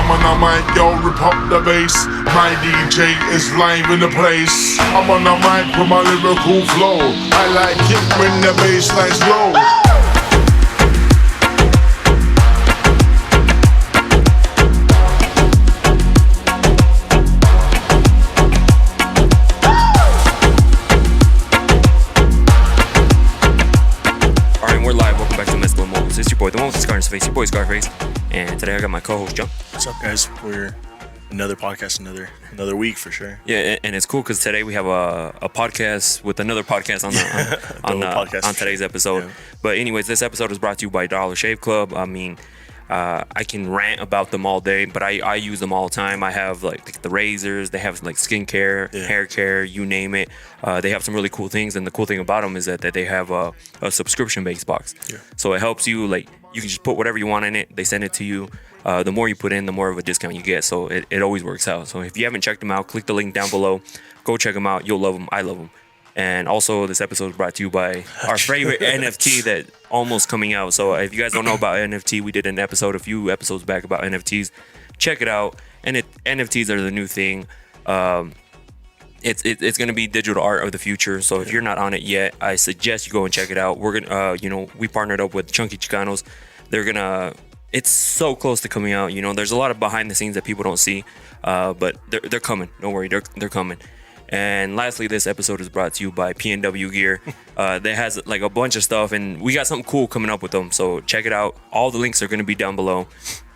I'm on the mic, yo, rip up the bass. My DJ is live in the place. I'm on the mic with my lyrical flow. I like it when the bass line's low. It's your boy, the one with the scar on his face, your boy SkarxFace, and today I got my co-host Jon. What's up, guys? We're another podcast, another week for sure. Yeah, and it's cool because today we have a podcast with another podcast on today's episode. Yeah. But anyways, this episode is brought to you by Dollar Shave Club. I mean, I can rant about them all day, but I use them all the time. I have like the razors, they have like skincare, hair care, you name it. They have some really cool things, and the cool thing about them is that they have a subscription-based box. Yeah. So it helps you, like, you can just put whatever you want in it. They send it to you. The more you put in, the more of a discount you get. So it always works out. So if you haven't checked them out, click the link down below. Go check them out. You'll love them. I love them. And also, this episode is brought to you by our favorite NFT that almost coming out. So if you guys don't know about NFT, we did an episode a few episodes back about NFTs. Check it out. And NFTs are the new thing. It's going to be digital art of the future. So if you're not on it yet, I suggest you go and check it out. We're gonna, we partnered up with Chunky Chicanos. It's so close to coming out. There's a lot of behind the scenes that people don't see, but they're coming. Don't worry, they're coming. And lastly, this episode is brought to you by PNW Gear. That has like a bunch of stuff, and we got something cool coming up with them. So check it out. All the links are going to be down below.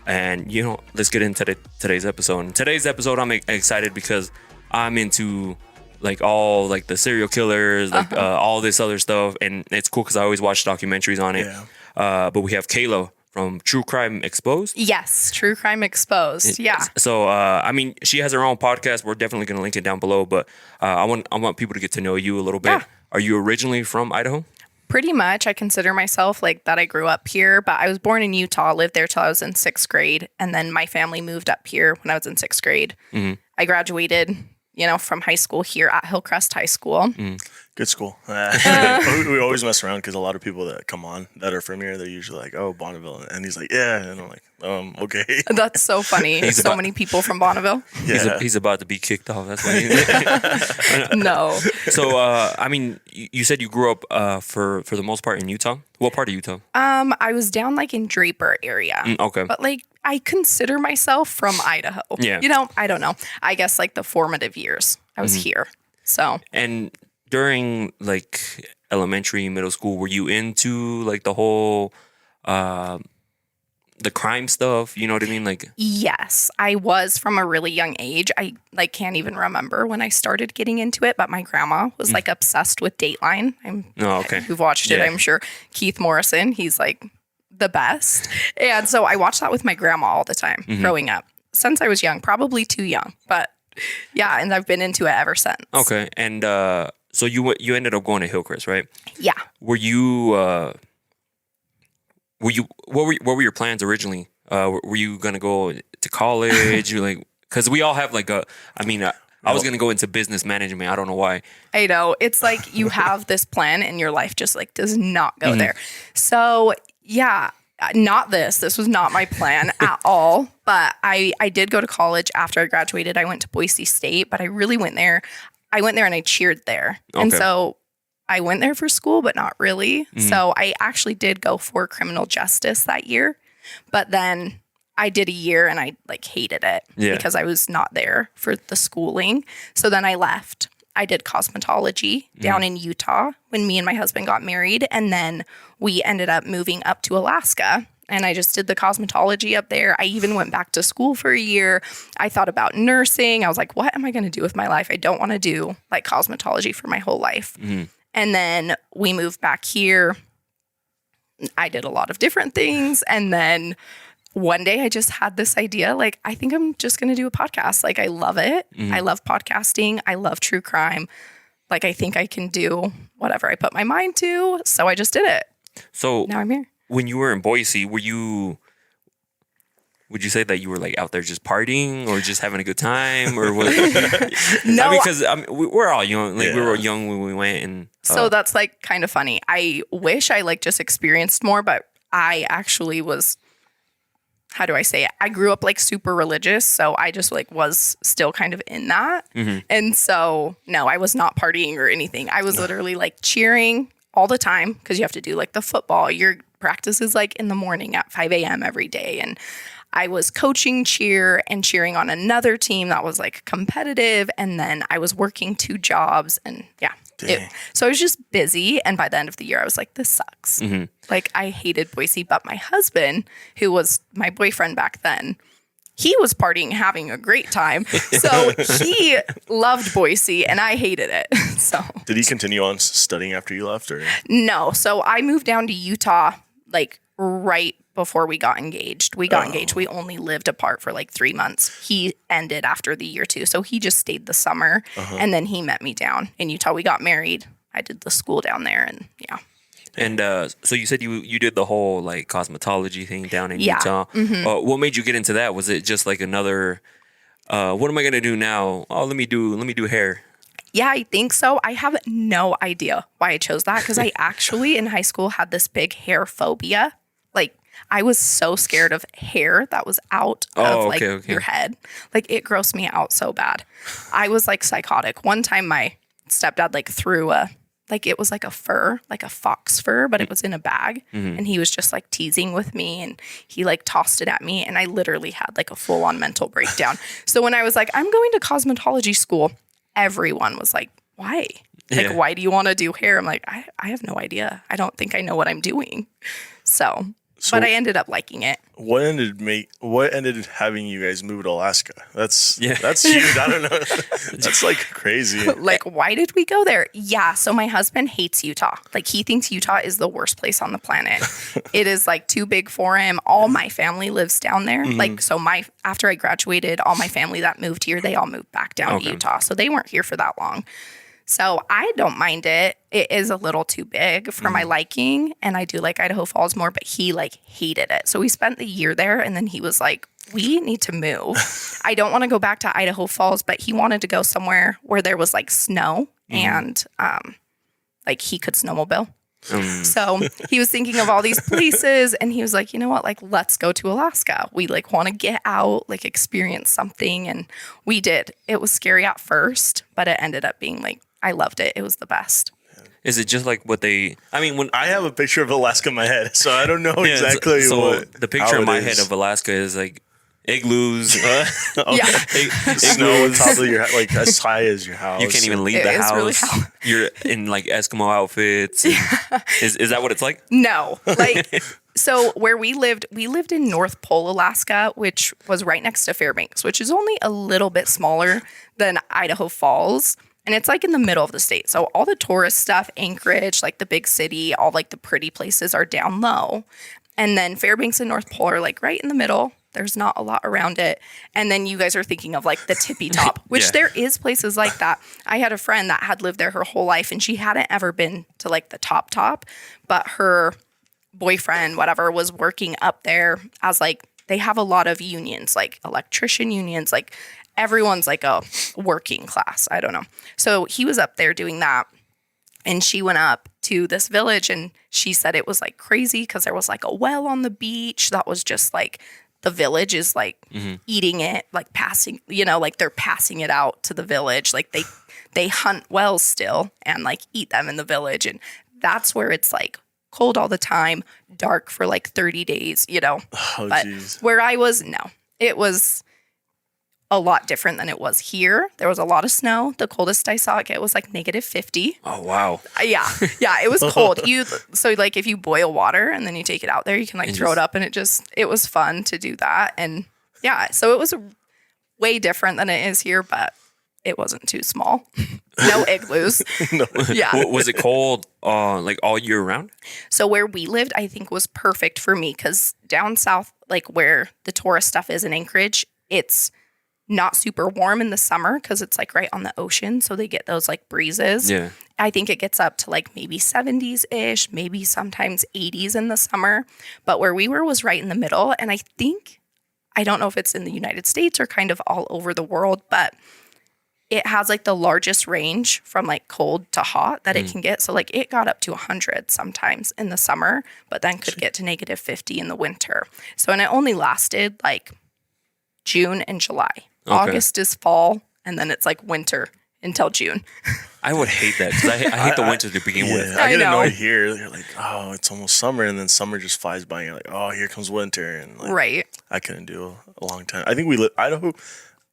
And let's get into today's episode. In today's episode, I'm excited because I'm into like all like the serial killers, like all this other stuff, and it's cool because I always watch documentaries on it. Yeah. But we have Kayla from True Crime Exposed. Yes, True Crime Exposed. Yeah. So I mean, she has her own podcast. We're definitely going to link it down below. But I want people to get to know you a little bit. Yeah. Are you originally from Idaho? Pretty much. I consider myself like that. I grew up here, but I was born in Utah. Lived there till I was in 6th grade, and then my family moved up here when I was in 6th grade. Mm-hmm. I graduated, from high school here at Hillcrest High School. Mm. Good school. We always mess around because a lot of people that come on that are from here, they're usually like, "Oh, Bonneville," and he's like, "Yeah," and I'm like, "Okay." That's so funny. Many people from Bonneville. Yeah. He's about to be kicked off. That's why. No. So, I mean, you said you grew up for the most part in Utah. What part of Utah? I was down like in Draper area. Okay. But like, I consider myself from Idaho. Yeah. I don't know. I guess like the formative years I was here. So. And during like elementary, middle school, were you into like the whole the crime stuff? You know what I mean? Like, yes, I was from a really young age. I like can't even remember when I started getting into it, but my grandma was like obsessed with Dateline. Who've watched it, I'm sure. Keith Morrison, he's like the best. And so I watched that with my grandma all the time growing up since I was young, probably too young, but yeah. And I've been into it ever since. Okay. And, so you ended up going to Hillcrest, right? Yeah. What were your plans originally? Were you gonna go to college? You like, because we all have like I was gonna go into business management. I don't know why. I know, it's like you have this plan and your life just like does not go there. So yeah, this was not my plan at all. But I did go to college after I graduated. I went to Boise State, but I really went there. And I cheered there. Okay. And so I went there for school, but not really. Mm-hmm. So I actually did go for criminal justice that year. But then I did a year and I like hated it because I was not there for the schooling. So then I left. I did cosmetology down in Utah when me and my husband got married. And then we ended up moving up to Alaska. And I just did the cosmetology up there. I even went back to school for a year. I thought about nursing. I was like, what am I going to do with my life? I don't want to do like cosmetology for my whole life. Mm-hmm. And then we moved back here. I did a lot of different things. And then one day I just had this idea, like, I think I'm just going to do a podcast. Like, I love it. I love podcasting. I love true crime. Like, I think I can do whatever I put my mind to. So I just did it. So now I'm here. When you were in Boise, would you say that you were like out there just partying or just having a good time or what? No, because we're all young. Like we were young when we went, and so that's like kind of funny. I wish I like just experienced more, but I actually was how do I say it? I grew up like super religious, so I just like was still kind of in that. And so no, I was not partying or anything. I was literally like cheering all the time because you have to do like the football. Your practice is like in the morning at 5 a.m. every day. And I was coaching cheer and cheering on another team that was like competitive. And then I was working 2 jobs and so I was just busy. And by the end of the year, I was like, this sucks. Like I hated Boise, but my husband, who was my boyfriend back then, he was partying, having a great time. So he loved Boise and I hated it. So Did he continue on studying after you left or? no. So I moved down to Utah like right before we got engaged. We got engaged. We only lived apart for like 3 months. He ended after the year 2. So he just stayed the summer and then he met me down in Utah. We got married. I did the school down there and yeah. And so you said you did the whole like cosmetology thing down in Utah. What made you get into that? Was it just like another, what am I going to do now? Oh, let me do hair. Yeah, I think so. I have no idea why I chose that because I actually in high school had this big hair phobia. Like I was so scared of hair that was out of your head. Like it grossed me out so bad. I was like psychotic. One time my stepdad like threw it was like a fur, like a fox fur, but it was in a bag. And he was just like teasing with me and he like tossed it at me. And I literally had like a full on mental breakdown. So when I was like, I'm going to cosmetology school, everyone was like, why? Like, why do you want to do hair? I'm like, I have no idea. I don't think I know what I'm doing. So but I ended up liking it. What ended having you guys move to Alaska? That's huge. I don't know. That's like crazy. Like, why did we go there? Yeah. So my husband hates Utah. Like he thinks Utah is the worst place on the planet. It is like too big for him. All my family lives down there. Like, so after I graduated, all my family that moved here, they all moved back down to Utah. So they weren't here for that long. So I don't mind it. It is a little too big for my liking. And I do like Idaho Falls more, but he like hated it. So we spent the year there and then he was like, we need to move. I don't want to go back to Idaho Falls, but he wanted to go somewhere where there was like snow and like he could snowmobile. So he was thinking of all these places and he was like, you know what, like, let's go to Alaska. We like want to get out, like experience something. And we did. It was scary at first, but it ended up being like, I loved it. It was the best. Is it just like what when I have a picture of Alaska in my head, so I don't know exactly what. The picture in my head of Alaska is like igloos, snow on top of your like as high as your house. You can't even leave the house. Really You're in like Eskimo outfits. Is that what it's like? No, like so where we lived in North Pole, Alaska, which was right next to Fairbanks, which is only a little bit smaller than Idaho Falls. And it's like in the middle of the state. So all the tourist stuff, Anchorage, like the big city, all like the pretty places are down low. And then Fairbanks and North Pole are like right in the middle. There's not a lot around it. And then you guys are thinking of like the tippy top, which there is places like that. I had a friend that had lived there her whole life and she hadn't ever been to like the top, but her boyfriend, whatever, was working up there as like, they have a lot of unions, like electrician unions, like everyone's like a working class. I don't know. So he was up there doing that. And she went up to this village and she said it was like crazy because there was like a well on the beach that was just like the village is like eating it, like passing, like they're passing it out to the village. Like they hunt wells still and like eat them in the village. And that's where it's like cold all the time, dark for like 30 days, But where I was, no, it was a lot different than it was here. There was a lot of snow. The coldest I saw it get was like -50. Oh, wow. Yeah, it was cold. So like if you boil water and then you take it out there, you can like throw it up and it was fun to do that. And yeah, so it was way different than it is here, but it wasn't too small. No igloos. No. Yeah. Was it cold like all year round? So where we lived, I think was perfect for me because down south, like where the tourist stuff is in Anchorage, it's not super warm in the summer because it's like right on the ocean. So they get those like breezes. Yeah. I think it gets up to like maybe 70s-ish, maybe sometimes 80s in the summer. But where we were was right in the middle. And I don't know if it's in the United States or kind of all over the world, but it has like the largest range from like cold to hot that it can get. So like it got up to 100 sometimes in the summer, but then could get to negative 50 in the winter. So, and it only lasted like June and July. Okay. August is fall, and then it's like winter until June. I would hate that because I hate the winter to begin with. I get I know. annoyed here. You're like, oh, it's almost summer, and then summer just flies by, and you're like, oh, here comes winter, and like, Right. I couldn't do a long time. I think we live Idaho,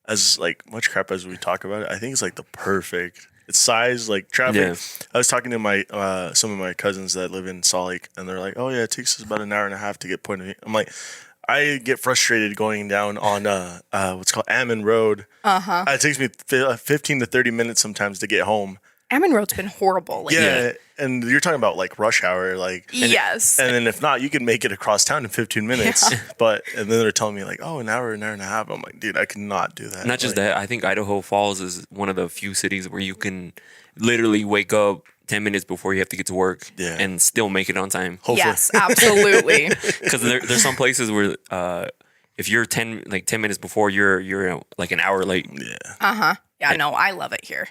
as like much crap as we talk about it. I think it's like the perfect. It's size, like traffic. Yeah. I was talking to my some of my cousins that live in Salt Lake, and they're like, oh yeah, it takes us about an hour and a half to get Point of View. I'm like, I get frustrated going down on what's called Ammon Road. It takes me 15 to 30 minutes sometimes to get home. Ammon Road's been horrible. Like, Yeah, and you're talking about like rush hour, like yes. and then if not, you can make it across town in 15 minutes. But and then they're telling me like, oh, an hour and a half. I'm like, dude, I cannot do that. Not just Like, that, I think Idaho Falls is one of the few cities where you can literally wake up 10 minutes before you have to get to work and still make it on time. Hopefully. Yes, absolutely. Because there's some places where if you're 10 minutes before, you're like an hour late. Yeah. Yeah, no, I love it here.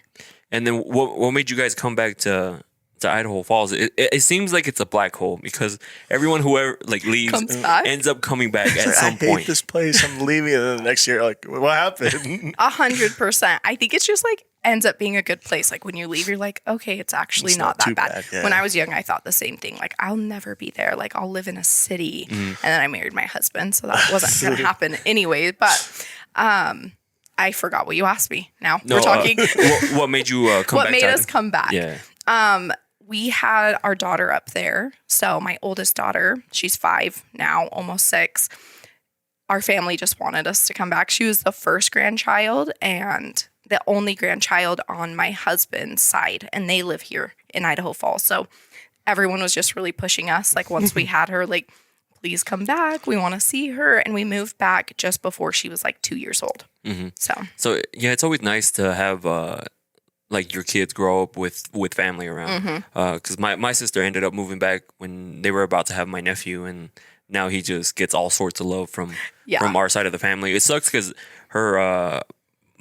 And then what made you guys come back to Idaho Falls? It seems like it's a black hole because everyone who ever like leaves Comes back. ends up coming back at I some hate point. this place. I'm leaving, and then the next year, like, what happened? 100%. I think it's just like ends up being a good place. Like when you leave, you're like, okay, it's actually It's not not too that bad. bad, yeah. When I was young, I thought the same thing. Like I'll never be there. Like I'll live in a city. And then I married my husband, so that wasn't going to happen anyway. But I forgot what you asked me. Now we're talking. What made you come What back? made to us come back? Yeah. We had our daughter up there. So my oldest daughter, she's 5 now, almost 6. Our family just wanted us to come back. She was the first grandchild and the only grandchild on my husband's side. And they live here in Idaho Falls. So everyone was just really pushing us. Like once we had her, like, please come back. We want to see her. And we moved back just before she was like 2 years old. So yeah, it's always nice to have like your kids grow up with family around. Because my sister ended up moving back when they were about to have my nephew, and now he just gets all sorts of love from our side of the family. It sucks because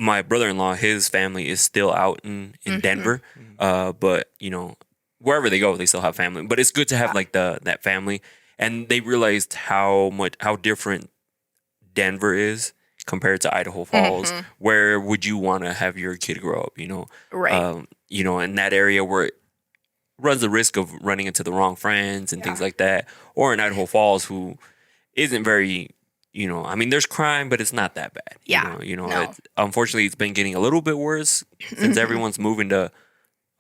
my brother-in-law, his family is still out in Denver, but you know, wherever they go, they still have family. But it's good to have like that family, and they realized how different Denver is compared to Idaho Falls. Where would you want to have your kid grow up? You know, Right. You know, in that area where it runs the risk of running into the wrong friends and things like that, or in Idaho Falls, who isn't very, you know, I mean, there's crime, but it's not that bad. Yeah. You know, No. Unfortunately, it's been getting a little bit worse since everyone's moving to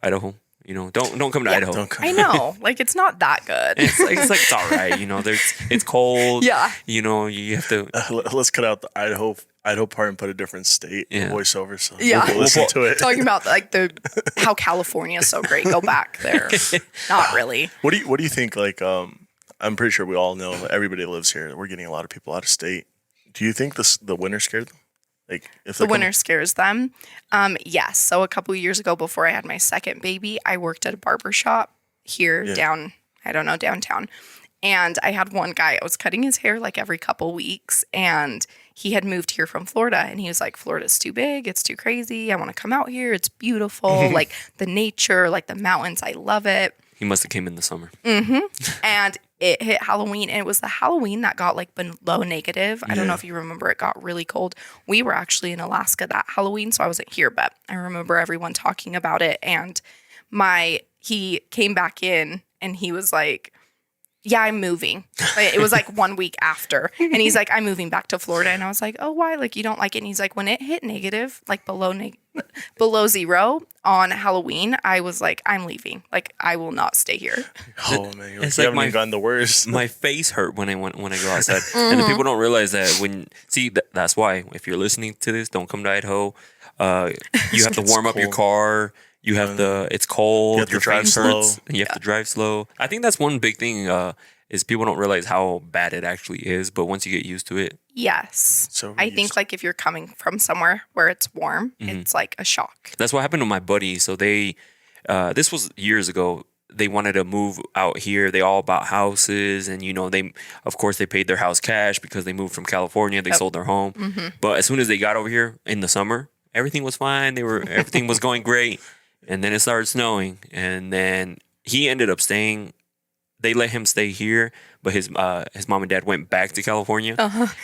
Idaho. You know, don't come to Idaho. Don't come. I know. Like it's not that good. It's like it's all right. You know, it's cold. Yeah. You know, you have to. Let's cut out the Idaho part and put a different state voiceover. So Yeah. we'll listen to it. Talking about like how California is so great. Go back there. Not really. What do you think? Like, I'm pretty sure we all know that everybody lives here. We're getting a lot of people out of state. Do you think the winter scared them? Like, if The winter scares them. Yes. So a couple years ago, before I had my second baby, I worked at a barber shop here downtown. And I had one guy, I was cutting his hair like every couple weeks, and he had moved here from Florida, and he was like, Florida's too big, it's too crazy, I want to come out here, it's beautiful, like the nature, like the mountains, I love it. He must have came in the summer. And it hit Halloween, and it was the Halloween that got like below negative. I don't know if you remember, it got really cold. We were actually in Alaska that Halloween, so I wasn't here, but I remember everyone talking about it. And he came back in, and he was like, yeah, I'm moving. Like, it was like 1 week after. And he's like, I'm moving back to Florida. And I was like, oh, why? Like, you don't like it? And he's like, when it hit negative, like below 0 on Halloween, I was like, I'm leaving. Like, I will not stay here. Oh man, you're It's like, like you haven't even gotten the worst. My face hurt when I go outside, and the people don't realize that that's why if you're listening to this, don't come to Idaho. You have to warm up your cold. car. You have to. It's cold. You have to your drive face slow. hurts. And you have to drive slow. I think that's one big thing. Is people don't realize how bad it actually is, but once you get used to it, Yes. So I think like if you're coming from somewhere where it's warm, it's like a shock. that's what happened to my buddy. So they, this was years ago. They wanted to move out here. They all bought houses, and you know, of course they paid their house cash because they moved from California. They sold their home, but as soon as they got over here in the summer, everything was fine. Everything was going great. And then it started snowing. And then he ended up staying. They let him stay here, but his mom and dad went back to California.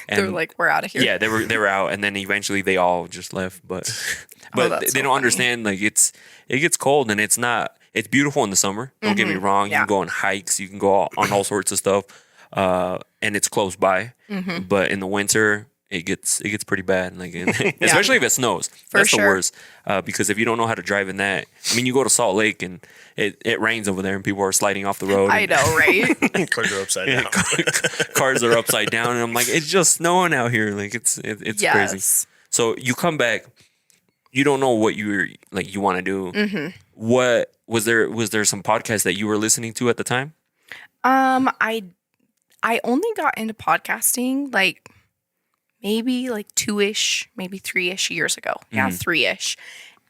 They were like, we're out of here. Yeah, they were out, and then eventually they all just left. But that's they so don't funny. understand. Like it gets cold, and it's beautiful in the summer. Don't get me wrong. You Yeah. can go on hikes, you can go on all sorts of stuff, and it's close by. But in the winter, it gets pretty bad. Like especially if it snows. That's the sure. worst. Because if you don't know how to drive in that, I mean, you go to Salt Lake and it rains over there, and people are sliding off the road. I know, right? Cars are upside down. Cars are upside down, and I'm like, it's just snowing out here. Like it's crazy. So you come back, you don't know what you want to do. What was there some podcasts that you were listening to at the time? I only got into podcasting like maybe like 2-ish, maybe 3-ish years ago. Yeah, 3-ish.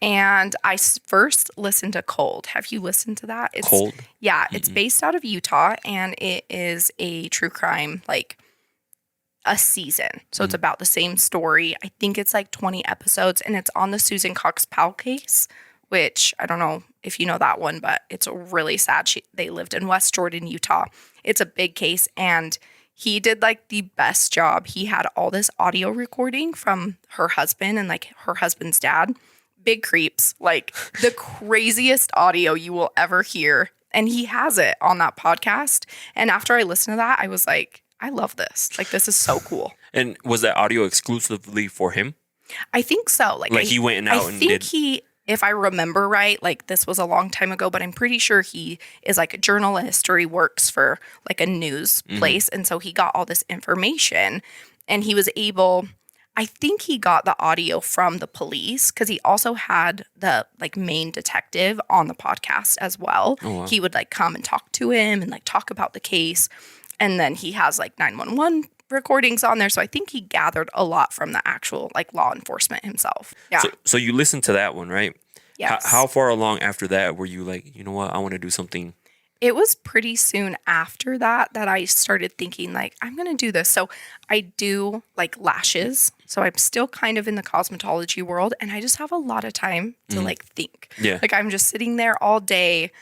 And I first listened to Cold. Have you listened to that? It's, Cold? Yeah, it's based out of Utah, and it is a true crime, like a season. So it's about the same story. I think it's like 20 episodes, and it's on the Susan Cox Powell case, which I don't know if you know that one, but it's really sad. They lived in West Jordan, Utah. It's a big case, and he did like the best job. He had all this audio recording from her husband and like her husband's dad. Big creeps, like the craziest audio you will ever hear. And he has it on that podcast. And after I listened to that, I was like, I love this. Like, this is so cool. And was that audio exclusively for him? I think so. Like he went out and did. If I remember right, like this was a long time ago, but I'm pretty sure he is like a journalist or he works for like a news place. And so he got all this information, and he was able, I think he got the audio from the police, because he also had the like main detective on the podcast as well. Oh, wow. He would like come and talk to him and like talk about the case. And then he has like 911 recordings on there. So I think he gathered a lot from the actual like law enforcement himself. Yeah. So you listened to that one, right? Yes. How far along after that were you like, you know what, I want to do something? It was pretty soon after that I started thinking like, I'm going to do this. So I do like lashes. So I'm still kind of in the cosmetology world, and I just have a lot of time to like think. Yeah. Like I'm just sitting there all day,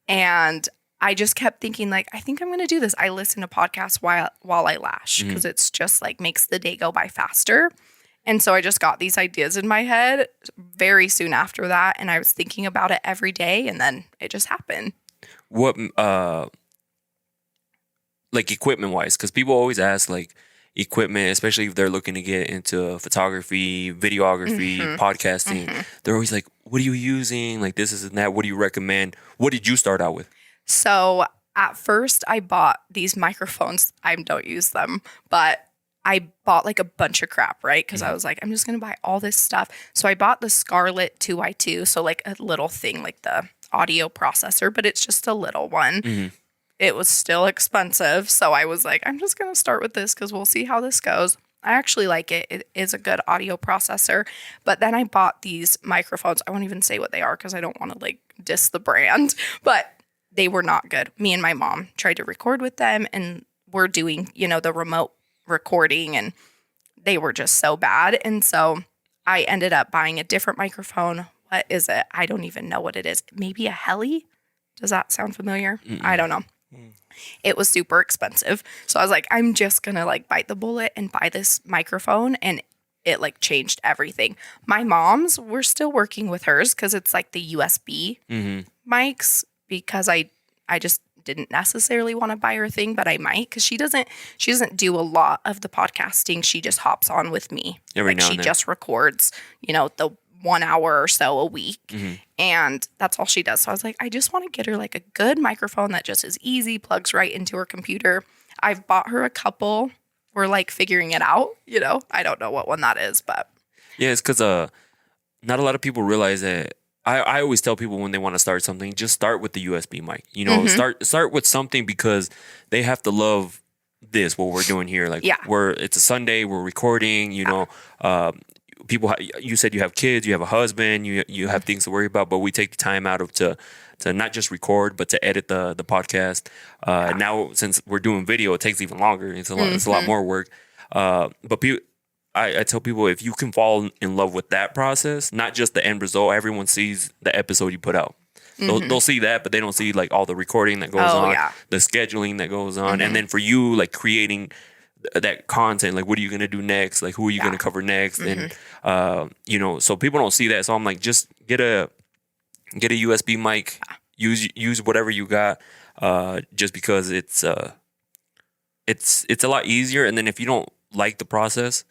and I just kept thinking like, I think I'm going to do this. I listen to podcasts while I lash, because it's just like makes the day go by faster. And so I just got these ideas in my head very soon after that. And I was thinking about it every day, and then it just happened. What, like equipment wise, because people always ask like equipment, especially if they're looking to get into photography, videography, podcasting. They're always like, what are you using? Like this and that. What do you recommend? What did you start out with? So at first I bought these microphones. I don't use them, but I bought like a bunch of crap, right? Because I was like, I'm just going to buy all this stuff. So I bought the Scarlett 2i2. So like a little thing like the audio processor, but it's just a little one. It was still expensive. So I was like, I'm just going to start with this because we'll see how this goes. I actually like it. It is a good audio processor. But then I bought these microphones. I won't even say what they are because I don't want to like diss the brand, but they were not good. Me and my mom tried to record with them, and we're doing, the remote recording, and they were just so bad. And so I ended up buying a different microphone. What is it? I don't even know what it is. Maybe a Heli? Does that sound familiar? I don't know. It was super expensive. So I was like, I'm just going to like bite the bullet and buy this microphone. And it like changed everything. My mom's, we're still working with hers because it's like the USB mics, because I just didn't necessarily want to buy her thing, but I might, because she doesn't do a lot of the podcasting. She just hops on with me. Every like now she and then. just records, the 1 hour or so a week. And that's all she does. So I was like, I just want to get her like a good microphone that just is easy, plugs right into her computer. I've bought her a couple. We're like figuring it out, I don't know what one that is, but. Yeah, it's because not a lot of people realize that. I always tell people when they want to start something, just start with the USB mic. Start with something, because they have to love this, what we're doing here. Like, it's a Sunday, we're recording, people, you said you have kids, you have a husband, you have things to worry about, but we take the time out to not just record, but to edit the podcast. Now, since we're doing video, it takes even longer. It's a lot more work. But I tell people, if you can fall in love with that process, not just the end result, everyone sees the episode you put out. They'll see that, but they don't see like all the recording that goes on, the scheduling that goes on. And then for you, like creating that content, like what are you going to do next? Like who are you going to cover next? And, so people don't see that. So I'm like, just get a USB mic, use whatever you got, just because it's a lot easier. And then if you don't like the process,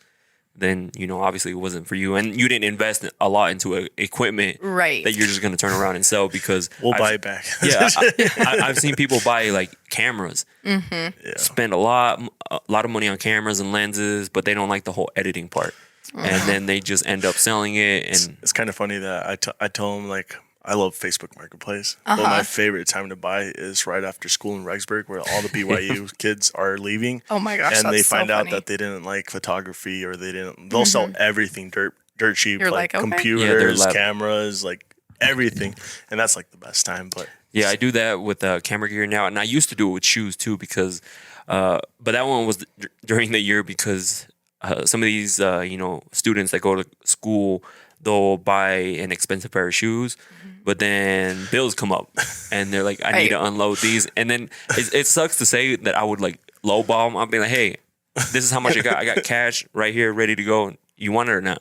then, obviously it wasn't for you. And you didn't invest a lot into equipment that you're just going to turn around and sell because... We'll buy it back. I've seen people buy, like, cameras. Spend a lot of money on cameras and lenses, but they don't like the whole editing part. And then they just end up selling it. And it's kind of funny that I tell them, like, I love Facebook Marketplace, but my favorite time to buy is right after school in Rexburg, where all the BYU kids are leaving. Oh my gosh, and they that's find so out funny. that they didn't like photography, or they'll sell everything dirt cheap, You're like like, okay. computers, cameras, like everything, and that's like the best time. But yeah, I do that with camera gear now, and I used to do it with shoes too, because but that one was during the year because some of these students that go to school, they'll buy an expensive pair of shoes, but then bills come up and they're like, I need to unload these. And then it sucks to say that I would like lowball them. I'll be like, hey, this is how much I got. I got cash right here ready to go. You want it or not?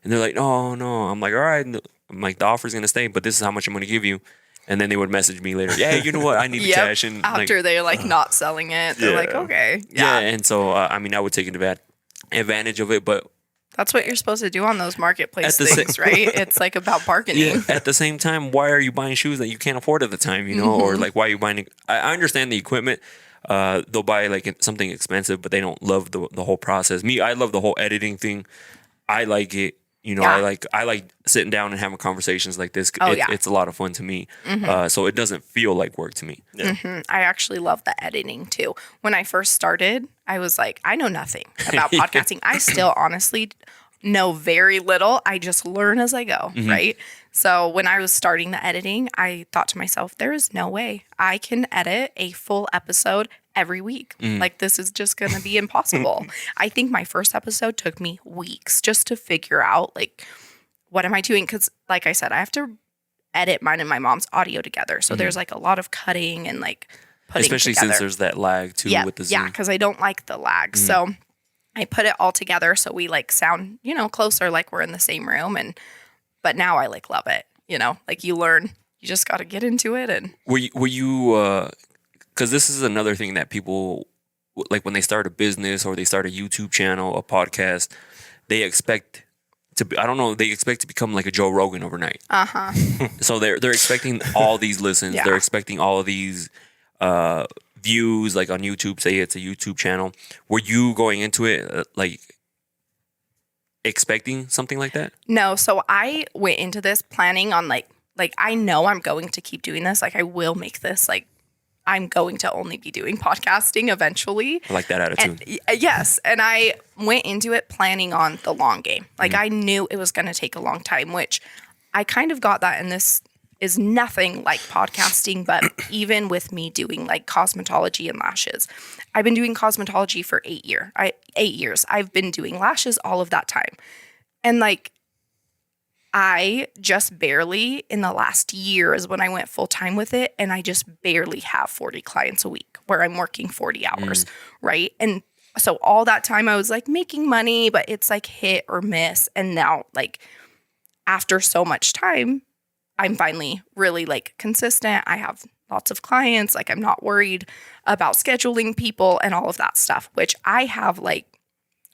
And they're like, no. I'm like, all right. I'm like, the offer's going to stay, but this is how much I'm going to give you. And then they would message me later. Yeah, you know what? I need the cash. And after they're like not selling it, they're like, okay. Yeah. And so, I would take advantage of it, but that's what you're supposed to do on those marketplace things, right? It's like about bargaining. Yeah. At the same time, why are you buying shoes that you can't afford at the time, or like why are you buying? I understand the equipment. They'll buy like something expensive, but they don't love the whole process. Me, I love the whole editing thing. I like it. I like sitting down and having conversations like this. It's a lot of fun to me. So it doesn't feel like work to me. I actually love the editing too. When I first started, I was like, I know nothing about podcasting. I still honestly know very little. I just learn as I go, right? So when I was starting the editing, I thought to myself, there is no way I can edit a full episode every week. Like, this is just going to be impossible. I think my first episode took me weeks just to figure out, like, what am I doing? Because, like I said, I have to edit mine and my mom's audio together. So there's, like, a lot of cutting and, like, putting especially together. Since there's that lag, too, with the Zoom. Yeah, because I don't like the lag. So I put it all together so we, like, sound, closer, like we're in the same room. But now I, like, love it. Like, you learn. You just got to get into it. And were you because this is another thing that people, like when they start a business or they start a YouTube channel, a podcast, they expect to become like a Joe Rogan overnight. So they're expecting all these listens. They're expecting all of these views, like on YouTube, say it's a YouTube channel. Were you going into it like expecting something like that? No. So I went into this planning on like I know I'm going to keep doing this. Like, I will make this, like, I'm going to only be doing podcasting eventually. I like that attitude. And, yes. And I went into it planning on the long game. Like, I knew it was going to take a long time, which I kind of got that. And this is nothing like podcasting, but even with me doing like cosmetology and lashes, I've been doing cosmetology for 8 years. I've been doing lashes all of that time. And like, I just barely, in the last year is when I went full time with it, and I just barely have 40 clients a week where I'm working 40 hours, right? And so all that time I was like making money, but it's like hit or miss. And now, like, after so much time, I'm finally really like consistent. I have lots of clients. Like, I'm not worried about scheduling people and all of that stuff, which I have like,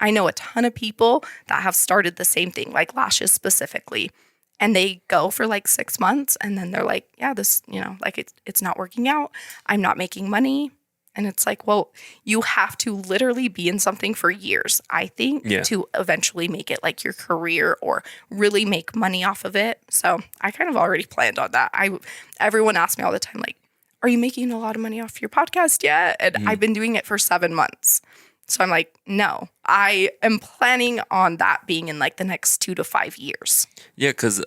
I know a ton of people that have started the same thing, like lashes specifically, and they go for like 6 months and then they're like, yeah, this, like it's not working out. I'm not making money. And it's like, well, you have to literally be in something for years, I think, to eventually make it like your career or really make money off of it. So I kind of already planned on that. Everyone asks me all the time, like, are you making a lot of money off your podcast yet? And I've been doing it for 7 months. So I'm like, no, I am planning on that being in like the next 2 to 5 years. Yeah, because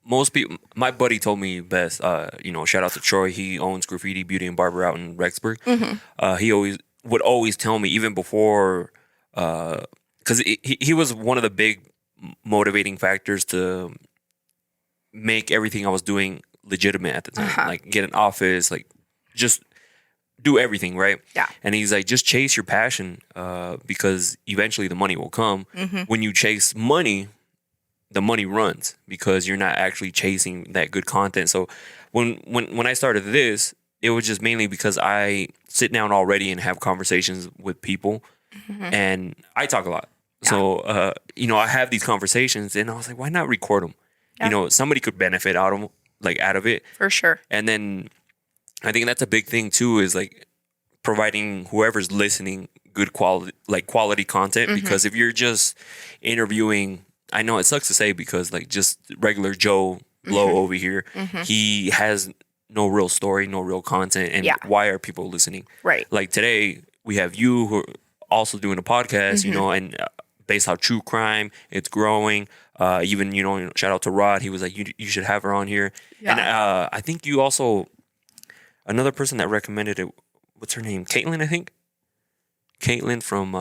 most people, my buddy told me best, shout out to Troy. He owns Graffiti Beauty and Barber out in Rexburg. He would always tell me, even before because he was one of the big motivating factors to make everything I was doing legitimate at the time. Like get an office, like just do everything, right? Yeah. And he's like, just chase your passion because eventually the money will come. When you chase money, the money runs because you're not actually chasing that good content. So when I started this, it was just mainly because I sit down already and have conversations with people and I talk a lot. Yeah. So, I have these conversations and I was like, why not record them? Yeah. Somebody could benefit out of it. For sure. And then I think that's a big thing too, is like providing whoever's listening good quality content. Because if you're just interviewing, I know it sucks to say because like just regular Joe Blow over here, he has no real story, no real content. And why are people listening? Right. Like today we have you who are also doing a podcast, and based on true crime, it's growing. Even, shout out to Rod. He was like, you should have her on here. Yeah. And I think you also, another person that recommended it, what's her name? Caitlin, I think. Caitlin from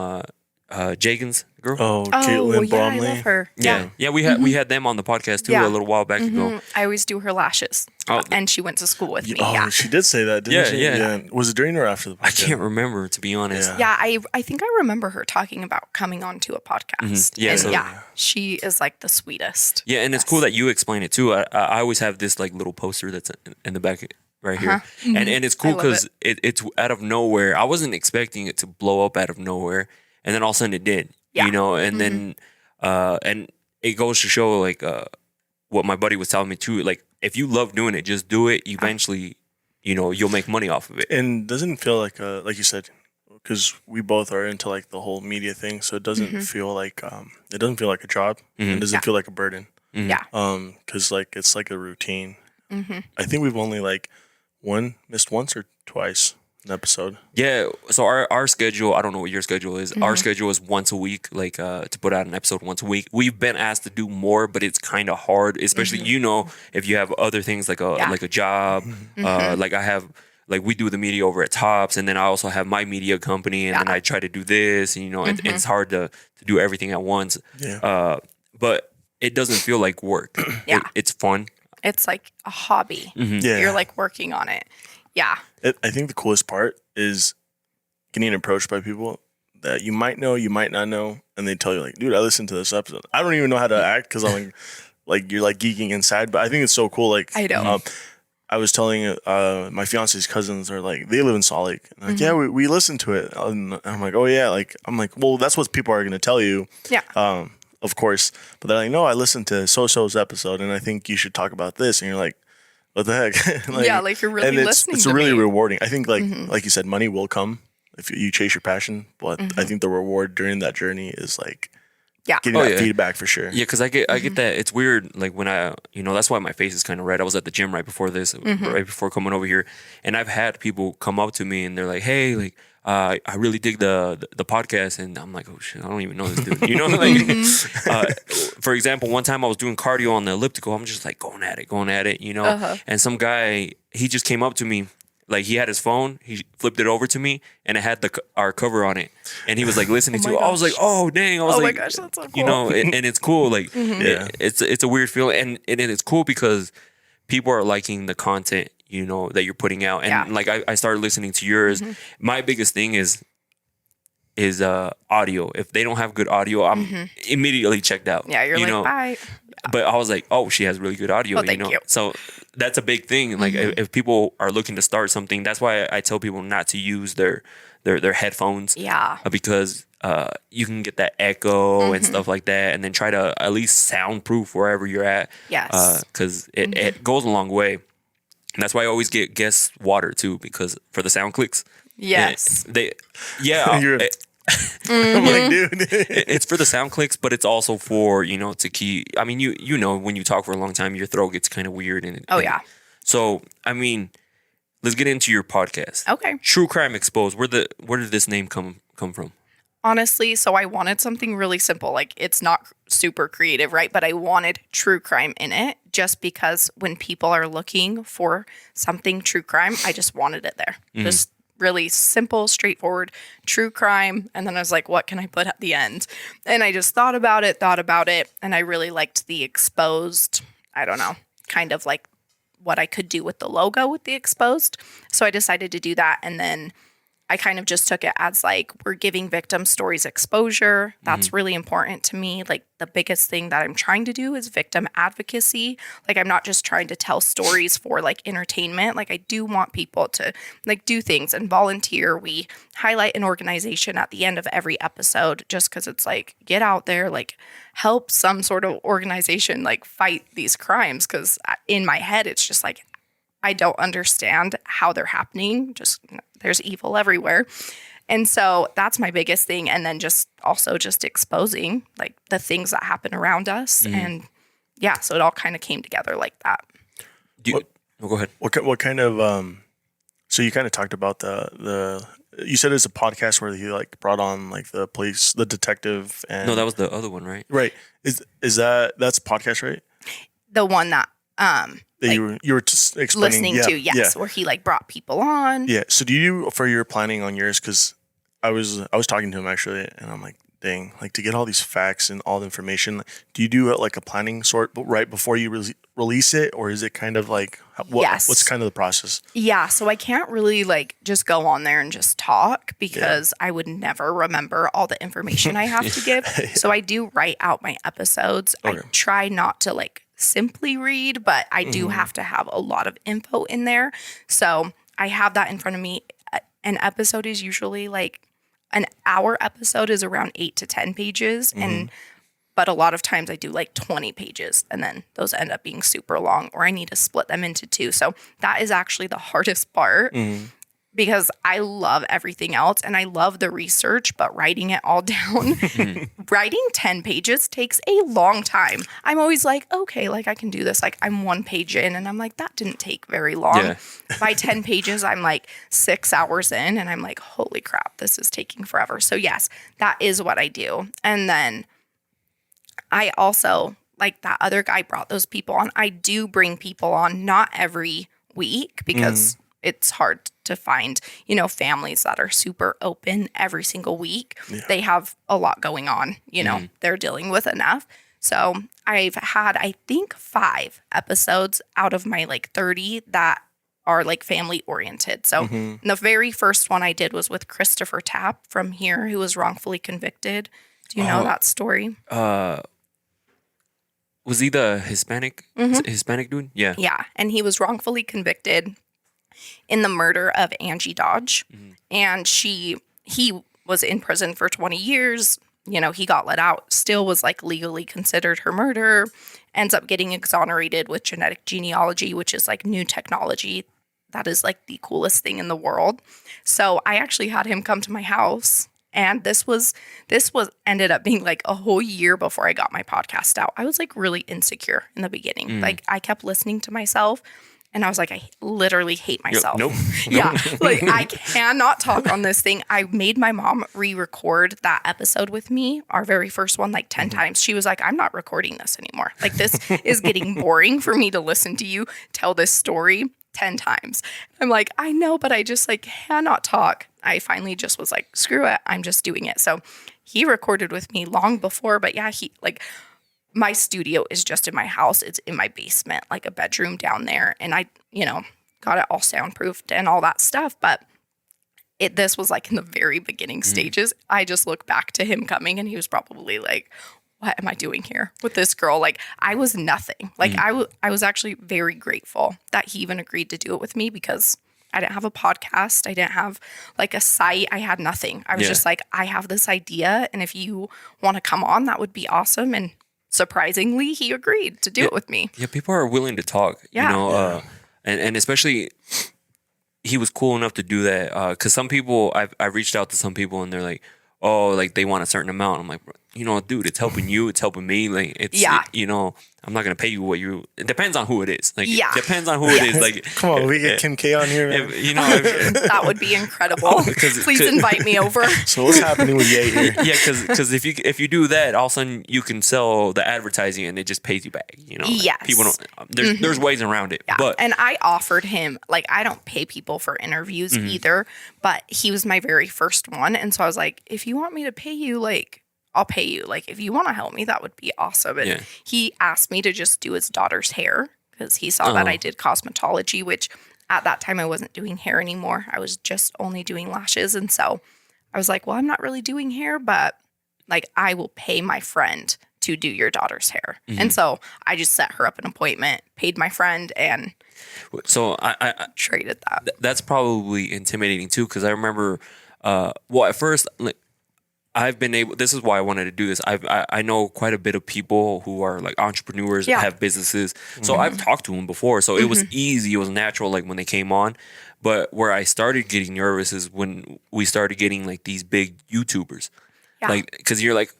Jagan's girl. Oh, Caitlin Bromley. I love her. Yeah. We had them on the podcast too a little while back ago. I always do her lashes, and she went to school with me. Oh, yeah, she did say that, didn't she? Yeah. Was it during or after the podcast? I can't remember, to be honest. Yeah, I think I remember her talking about coming onto a podcast. And she is like the sweetest. Yeah, and it's cool that you explain it too. I always have this like little poster that's in the back right here, and it's cool because it's out of nowhere. I wasn't expecting it to blow up out of nowhere, and then all of a sudden it did. Yeah. And then and it goes to show like what my buddy was telling me too. Like if you love doing it, just do it. Eventually, you'll make money off of it. And doesn't feel like you said, because we both are into like the whole media thing, so it doesn't feel like a job. It doesn't feel like a burden. Yeah. Because like it's like a routine. I think we've only like missed once or twice an episode. Yeah. So our schedule, I don't know what your schedule is. Our schedule is once a week, like to put out an episode once a week. We've been asked to do more, but it's kind of hard, especially if you have other things like a job. Like I have, like we do the media over at Tops, and then I also have my media company, and then I try to do this. And, it's hard to do everything at once. Yeah. But it doesn't feel like work. It's fun. It's like a hobby. Yeah. You're like working on it. Yeah. I think the coolest part is getting approached by people that you might know, you might not know, and they tell you like, dude, I listened to this episode. I don't even know how to act because I'm like you're like geeking inside, but I think it's so cool. Like I know. I was telling my fiance's cousins are like, they live in Salt Lake. And like, yeah, we listened to it. And I'm like, oh yeah. Like, I'm like, well, that's what people are going to tell you. Yeah. Of course. But they're like, no, I listened to So-So's episode and I think you should talk about this. And you're like, what the heck? Like you're really listening it's to really me. rewarding. I think like you said, money will come if you chase your passion. But I think the reward during that journey is like getting that feedback for sure. Yeah, because I get that. It's weird. Like when that's why my face is kind of red. I was at the gym right before this, right before coming over here. And I've had people come up to me and they're like, hey, like, I really dig the podcast, and I'm like, oh shit, I don't even know this dude. For example, one time I was doing cardio on the elliptical. I'm just like going at it, And some guy, he just came up to me, like he had his phone, he flipped it over to me, and it had our cover on it, and he was like listening to it. I was like, oh dang, I was like, my gosh, that's so cool. And it's cool, like it's a weird feeling, and it's cool because people are liking the content that you're putting out, and like I started listening to yours. My biggest thing is audio. If they don't have good audio, I'm immediately checked out. Yeah, you're like, bye. But I was like, oh, she has really good audio. Thank you. So that's a big thing. Like if people are looking to start something, that's why I tell people not to use their headphones. Yeah. Because you can get that echo and stuff like that, and then try to at least soundproof wherever you're at. Yes. Because it goes a long way. And that's why I always get guest water too, because for the sound clicks. Yes. I'm like, dude. It's for the sound clicks, but it's also for, to keep, I mean, when you talk for a long time, your throat gets kind of weird. So, I mean, let's get into your podcast. Okay. True Crime Exposed. Where did this name come from? Honestly, so I wanted something really simple. Like, it's not super creative, right? But I wanted true crime in it just because when people are looking for something true crime, I just wanted it there. Just really simple, straightforward, true crime. And then I was like, what can I put at the end? And I just thought about it. And I really liked the exposed, I don't know, kind of like what I could do with the logo with the exposed. So I decided to do that. And then I kind of just took it as like, we're giving victim stories exposure. That's really important to me. Like the biggest thing that I'm trying to do is victim advocacy. Like I'm not just trying to tell stories for like entertainment. Like I do want people to like do things and volunteer. We highlight an organization at the end of every episode just because it's like, get out there, like help some sort of organization like fight these crimes. Because in my head, it's just like, I don't understand how they're happening. Just there's evil everywhere. And so that's my biggest thing. And then just also just exposing like the things that happen around us. And yeah, so it all kind of came together like that. Go ahead. What kind of so you kind of talked about the you said it's a podcast where he like brought on like the police, the detective, and No, that was the other one, right? right. Is that's a podcast, right? The one that That like, you were just explaining listening to, yes, where he like brought people on. Yeah. So do you for your planning on yours? Because I was talking to him actually, and I'm like, dang, like to get all these facts and all the information. Do you do like a planning sort right before you release it, or is it kind of like what's kind of the process? Yeah. So I can't really like just go on there and just talk because I would never remember all the information I have to give. So I do write out my episodes. Okay. I try not to like simply read, but I do have to have a lot of info in there. So I have that in front of me. An episode is usually like an hour episode is around 8 to 10 pages. But a lot of times I do like 20 pages and then those end up being super long or I need to split them into two. So that is actually the hardest part because I love everything else and I love the research, but writing it all down, writing 10 pages takes a long time. I'm always like, okay, like I can do this. Like I'm 1 page in and I'm like, that didn't take very long. Yeah. By 10 pages, I'm like 6 hours in and I'm like, holy crap, this is taking forever. So yes, that is what I do. And then I also, like that other guy brought those people on. I do bring people on, not every week because it's hard to find, you know, families that are super open every single week. Yeah. They have a lot going on, you know, they're dealing with enough. So I've had, I think 5 episodes out of my like 30 that are like family oriented. So the very first one I did was with Christopher Tapp from here, who was wrongfully convicted. Do you know that story? Was he the Hispanic dude? Yeah. Yeah. And he was wrongfully convicted in the murder of Angie Dodge. And he was in prison for 20 years. You know, he got let out, still was like legally considered her murder, ends up getting exonerated with genetic genealogy, which is like new technology. That is like the coolest thing in the world. So I actually had him come to my house. And this was ended up being like a whole year before I got my podcast out. I was like really insecure in the beginning. Like I kept listening to myself and I was like, I literally hate myself. Nope. Yeah. Like I cannot talk on this thing. I made my mom re-record that episode with me, our very first one, like 10 times. She was like, I'm not recording this anymore. Like this is getting boring for me to listen to you tell this story 10 times. I'm like, I know, but I just like cannot talk. I finally just was like, screw it. I'm just doing it. So he recorded with me long before, but yeah, he like my studio is just in my house. It's in my basement, like a bedroom down there. And I, you know, got it all soundproofed and all that stuff. But this was like in the very beginning stages. I just look back to him coming and he was probably like, what am I doing here with this girl? Like I was nothing. Like I was actually very grateful that he even agreed to do it with me because I didn't have a podcast. I didn't have like a site. I had nothing. I was just like, I have this idea. And if you want to come on, that would be awesome. And surprisingly, he agreed to do it with me. Yeah, people are willing to talk, you know, and especially he was cool enough to do that. Because some people, I reached out to some people and they're like, oh, like they want a certain amount. I'm like, dude, it's helping you, it's helping me. Like, it's, I'm not going to pay you what you, it depends on who it is. Like, it depends on who it is. Like, come on, we get Kim K on here, man. That would be incredible. Please invite me over. So what's happening with Ye here? Yeah, because if you do that, all of a sudden you can sell the advertising and it just pays you back. Yes. People don't. There's ways around it. Yeah. But and I offered him, like, I don't pay people for interviews either, but he was my very first one, and so I was like, if you want me to pay you, like, I'll pay you. Like, if you want to help me, that would be awesome. And he asked me to just do his daughter's hair because he saw that I did cosmetology, which at that time I wasn't doing hair anymore. I was just only doing lashes. And so I was like, well, I'm not really doing hair, but like, I will pay my friend to do your daughter's hair. And so I just set her up an appointment, paid my friend, and so I traded that. That's probably intimidating too, because I remember, at first, like, this is why I wanted to do this. I know quite a bit of people who are like entrepreneurs, have businesses. So I've talked to them before. So it was easy. It was natural, like when they came on. But where I started getting nervous is when we started getting like these big YouTubers. Yeah. Like, because you're like,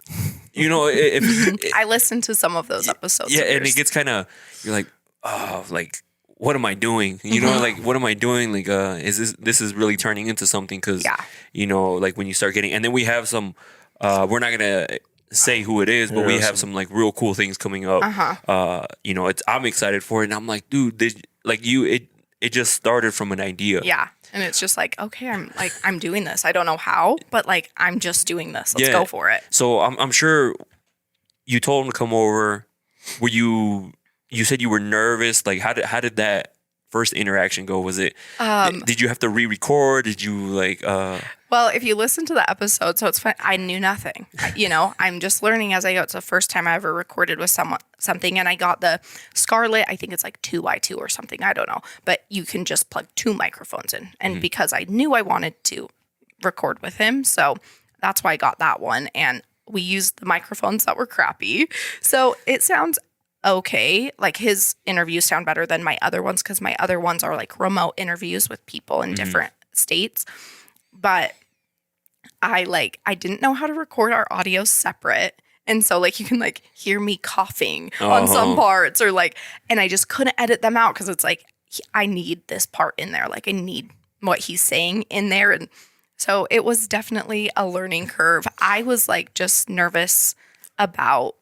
if I listened to some of those episodes. Yeah, and it gets kind of, you're like, oh, like, what am I doing? Like, what am I doing? Like, this is really turning into something? Because, like when you start getting, and then we have some, we're not going to say who it is, but we have some like real cool things coming up. I'm excited for it. And I'm like, dude, it just started from an idea. Yeah. And it's just like, okay, I'm doing this. I don't know how, but like, I'm just doing this. Let's go for it. So I'm sure you told him to come over. Were you said you were nervous. Like, how did that first interaction go? Was it, did you have to re-record? Did you like, Well, if you listen to the episode, so it's fun. I knew nothing. I'm just learning as I go. It's the first time I ever recorded with something, and I got the Scarlett. I think it's like 2x2 or something. I don't know, but you can just plug 2 microphones in. And because I knew I wanted to record with him, so that's why I got that one. And we used the microphones that were crappy, so it sounds okay. Like, his interviews sound better than my other ones because my other ones are like remote interviews with people in different states. But I didn't know how to record our audio separate. And so like, you can like hear me coughing on some parts or like, and I just couldn't edit them out because it's like, I need this part in there. Like, I need what he's saying in there. And so it was definitely a learning curve. I was like just nervous about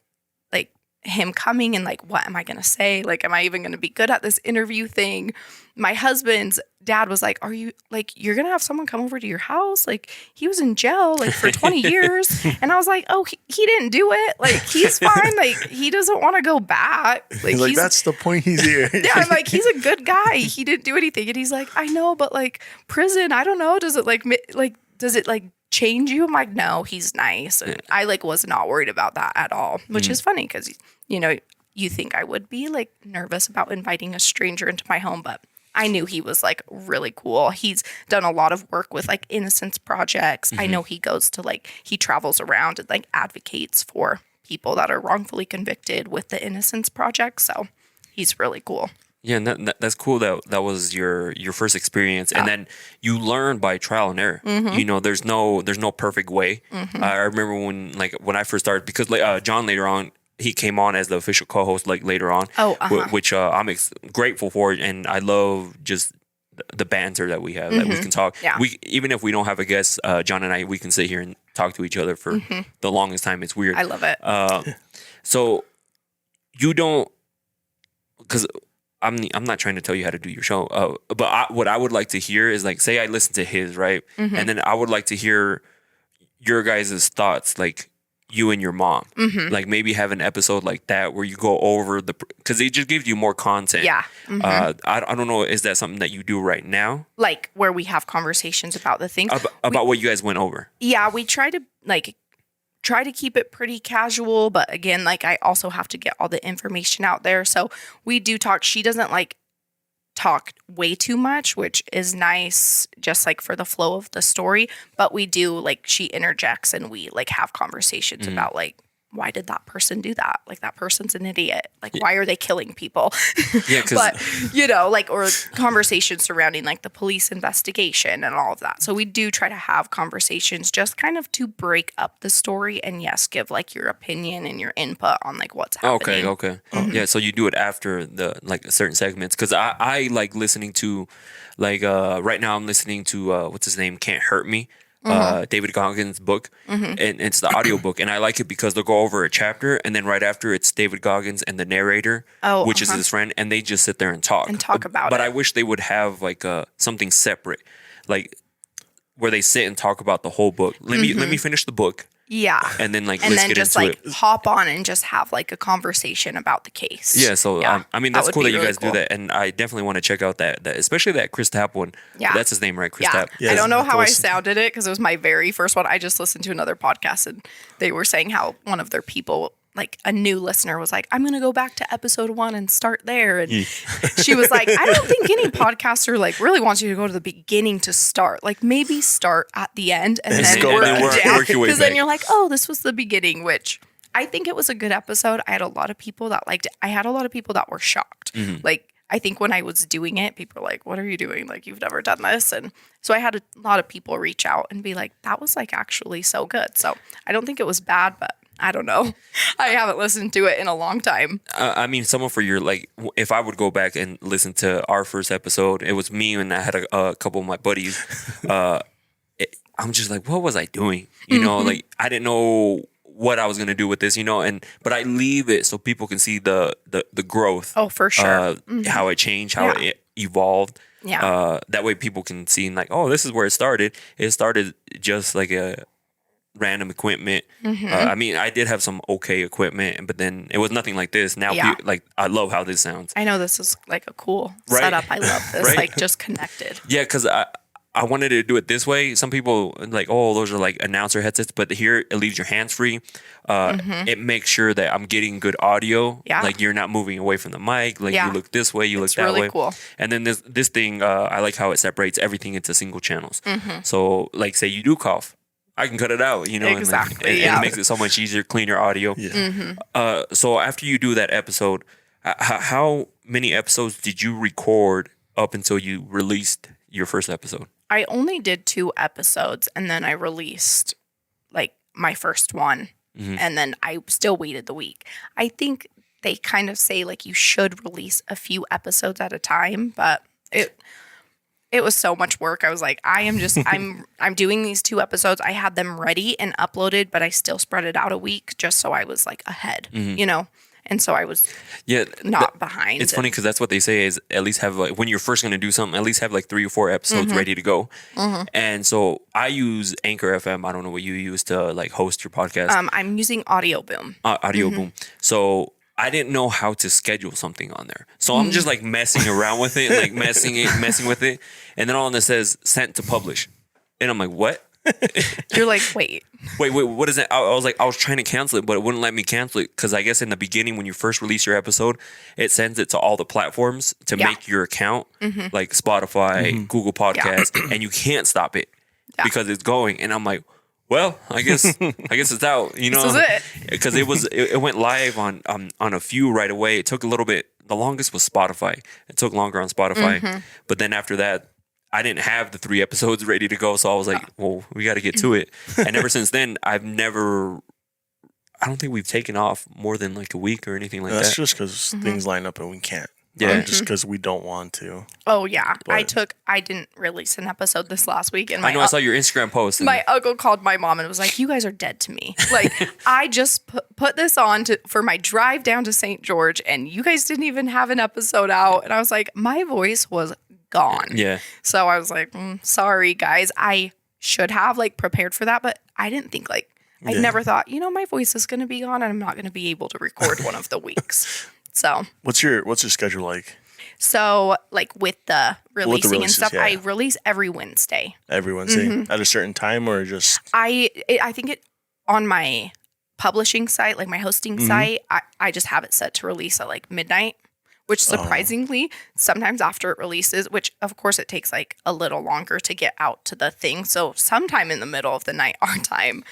like him coming and like, what am I going to say? Like, am I even going to be good at this interview thing? My husband's dad was like, you're going to have someone come over to your house? Like, he was in jail like for 20 years. And I was like, oh, he didn't do it. Like, he's fine. Like, he doesn't want to go back. Like, that's the point, he's here. Yeah, I'm like, he's a good guy. He didn't do anything. And he's like, I know, but like prison, I don't know. Does it change you? I'm like, no, he's nice. And I like was not worried about that at all, which is funny because, you think I would be like nervous about inviting a stranger into my home, but I knew he was like really cool. He's done a lot of work with like innocence projects. I know he goes to he travels around and like advocates for people that are wrongfully convicted with the innocence project. So he's really cool. Yeah, and that's cool that was your first experience, and then you learn by trial and error. There's no perfect way. I remember when I first started, because Jon later on, he came on as the official co-host later on, which I'm grateful for, and I love just the banter that we have, that we can talk. Yeah. Even if we don't have a guest, Jon and I, we can sit here and talk to each other for the longest time. It's weird. I love it. So you don't, because I'm not trying to tell you how to do your show, but what I would like to hear is like, say I listen to his, right? And then I would like to hear your guys' thoughts, like you and your mom, like maybe have an episode like that where you go over because it just gives you more content. Yeah. I don't know, is that something that you do right now? Like where we have conversations about the things about what you guys went over. Yeah, we try to keep it pretty casual, but again, like I also have to get all the information out there. So we do talk. She doesn't talk way too much, which is nice, just like for the flow of the story. But we do she interjects and we have conversations about why did that person do that? Like, that person's an idiot. Like, why are they killing people? Yeah, but, you know, like, or conversations surrounding like the police investigation and all of that. So we do try to have conversations just kind of to break up the story and yes, give like your opinion and your input on like what's happening. Okay. Yeah, so you do it after the like certain segments. Because I like listening to like right now I'm listening to what's his name? Can't Hurt Me. David Goggins' book, and it's the audio book, and I like it because they'll go over a chapter, and then right after it's David Goggins and the narrator, which is his friend, and they just sit there and talk about it. But I wish they would have like something separate, like where they sit and talk about the whole book. Let me finish the book. Yeah. And then like and let's then get just into like it. hop on and just have like a conversation about the case. Yeah, so I mean that's would cool be that you really guys do that, and I definitely want to check out that especially that Chris Tapp one. Yeah. That's his name, right? Chris Yeah. Tapp. Yeah. I don't know how I Listen. sounded it because it was my very first one. I just listened to another podcast and they were saying how one of their people, like a new listener, was like, I'm going to go back to episode 1 and start there. And she was like, I don't think any podcaster like really wants you to go to the beginning to start. Like maybe start at the end and then go work back. down. Work your way Because then back. you're like, oh, this was the beginning, which I think it was a good episode. I had a lot of people that liked it. I had a lot of people that were shocked. Like, I think when I was doing it, people were like, what are you doing? Like, you've never done this. And so I had a lot of people reach out and be like, that was like actually so good. So I don't think it was bad, but I don't know. I haven't listened to it in a long time. I mean, someone for your like, if I would go back and listen to our first episode, it was me and I had a couple of my buddies. I'm just like, what was I doing? You know, like I didn't know what I was gonna do with this. You know, but I leave it so people can see the growth. Oh, for sure. How it changed, how it evolved. Yeah. That way people can see like, oh, this is where it started. It started just like a random equipment. I mean, I did have some okay equipment, but then it was nothing like this. Now, Yeah. like I love how this sounds. I know this is like a cool Right. setup. I love this. Right. Like just connected. Yeah, because I wanted to do it this way. Some people like, oh, those are like announcer headsets, but here it leaves your hands free. It makes sure that I'm getting good audio. Yeah. Like you're not moving away from the mic. Like Yeah. you look this way, you look It's that really way. cool. And then this thing, I like how it separates everything into single channels. So like say you do cough, I can cut it out, you know, Exactly, and yeah. it makes it so much easier, clean your audio. Yeah. So after you do that episode, how many episodes did you record up until you released your first episode? I only did 2 episodes and then I released like my first one and then I still waited the week. I think they kind of say like you should release a few episodes at a time, but it was so much work. I was like, I'm doing these 2 episodes. I had them ready and uploaded, but I still spread it out a week just so I was like ahead, you know? And so I was not behind. It's funny because that's what they say is at least have like when you're first going to do something, at least have like 3 or 4 episodes ready to go. And so I use Anchor FM. I don't know what you use to like host your podcast. I'm using Audio Boom. Audio Boom. So I didn't know how to schedule something on there. So I'm just like messing around with it, like messing with it. And then all of it says sent to publish. And I'm like, what? You're like, wait, what is it? I was like, I was trying to cancel it, but it wouldn't let me cancel it because I guess in the beginning when you first release your episode, it sends it to all the platforms to make your account, like Spotify, Google Podcasts, and you can't stop it because it's going. And I'm like, well, I guess it's out. You know, This is it. Because it went live on a few right away. It took a little bit. The longest was Spotify. It took longer on Spotify, but then after that, I didn't have the 3 episodes ready to go, so I was like, well, we got to get to it. And ever since then, I don't think we've taken off more than like a week or anything like That's that. just because things line up and we can't. Yeah. Just because we don't want to. Oh yeah, But- I didn't release an episode this last week, and I know I saw your Instagram post. And my uncle called my mom and was like, "You guys are dead to me. Like, I just put this on for my drive down to St. George, and you guys didn't even have an episode out." And I was like, my voice was gone. yeah. So I was like, sorry guys, I should have like prepared for that, but I didn't think like I never thought, my voice is going to be gone, and I'm not going to be able to record one of the weeks. So What's your schedule like? So, like with the releasing and releases, stuff, yeah. I release every Wednesday. Every Wednesday at a certain time, or just I think it on my publishing site, like my hosting site, I just have it set to release at like midnight, which surprisingly, sometimes after it releases, which of course it takes like a little longer to get out to the thing. So sometime in the middle of the night our time.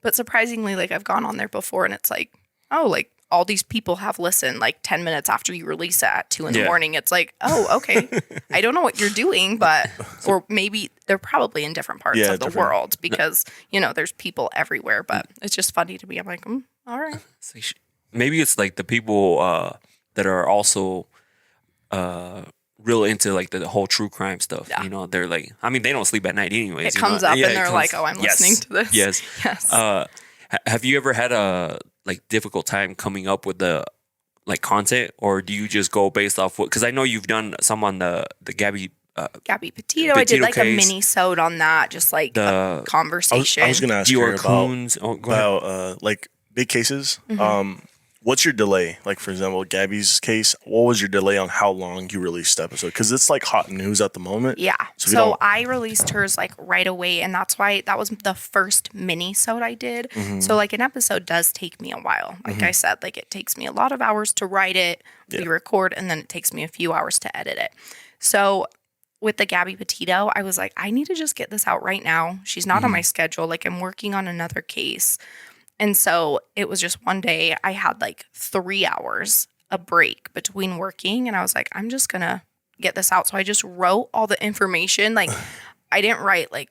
But surprisingly, like I've gone on there before and it's like, oh, like all these people have listened like 10 minutes after you release it at 2 in the morning. It's like, oh, okay. I don't know what you're doing, but, or maybe they're probably in different parts of the world because, you know, there's people everywhere, but it's just funny to me. I'm like, all right. Maybe it's like the people that are also real into like the whole true crime stuff. You know, they're like, I mean, they don't sleep at night anyways. It comes up and they're like, oh, I'm listening to this. Yes. Have you ever had a like difficult time coming up with the like content, or do you just go based off what? Because I know you've done some on the Gabby Petito. I did like case. A mini-sode on that, just like the conversation. I was going to ask you about like big cases. What's your delay? Like, for example, Gabby's case, what was your delay on how long you released the episode? Because it's like hot news at the moment. Yeah. So I released hers like right away. And that's why that was the first mini-sode I did. So like an episode does take me a while. Like I said, like it takes me a lot of hours to write it, we record, and then it takes me a few hours to edit it. So with the Gabby Petito, I was like, I need to just get this out right now. She's not on my schedule. Like I'm working on another case. And so it was just one day I had like 3 hours a break between working and I was like, I'm just going to get this out. So I just wrote all the information. Like I didn't write like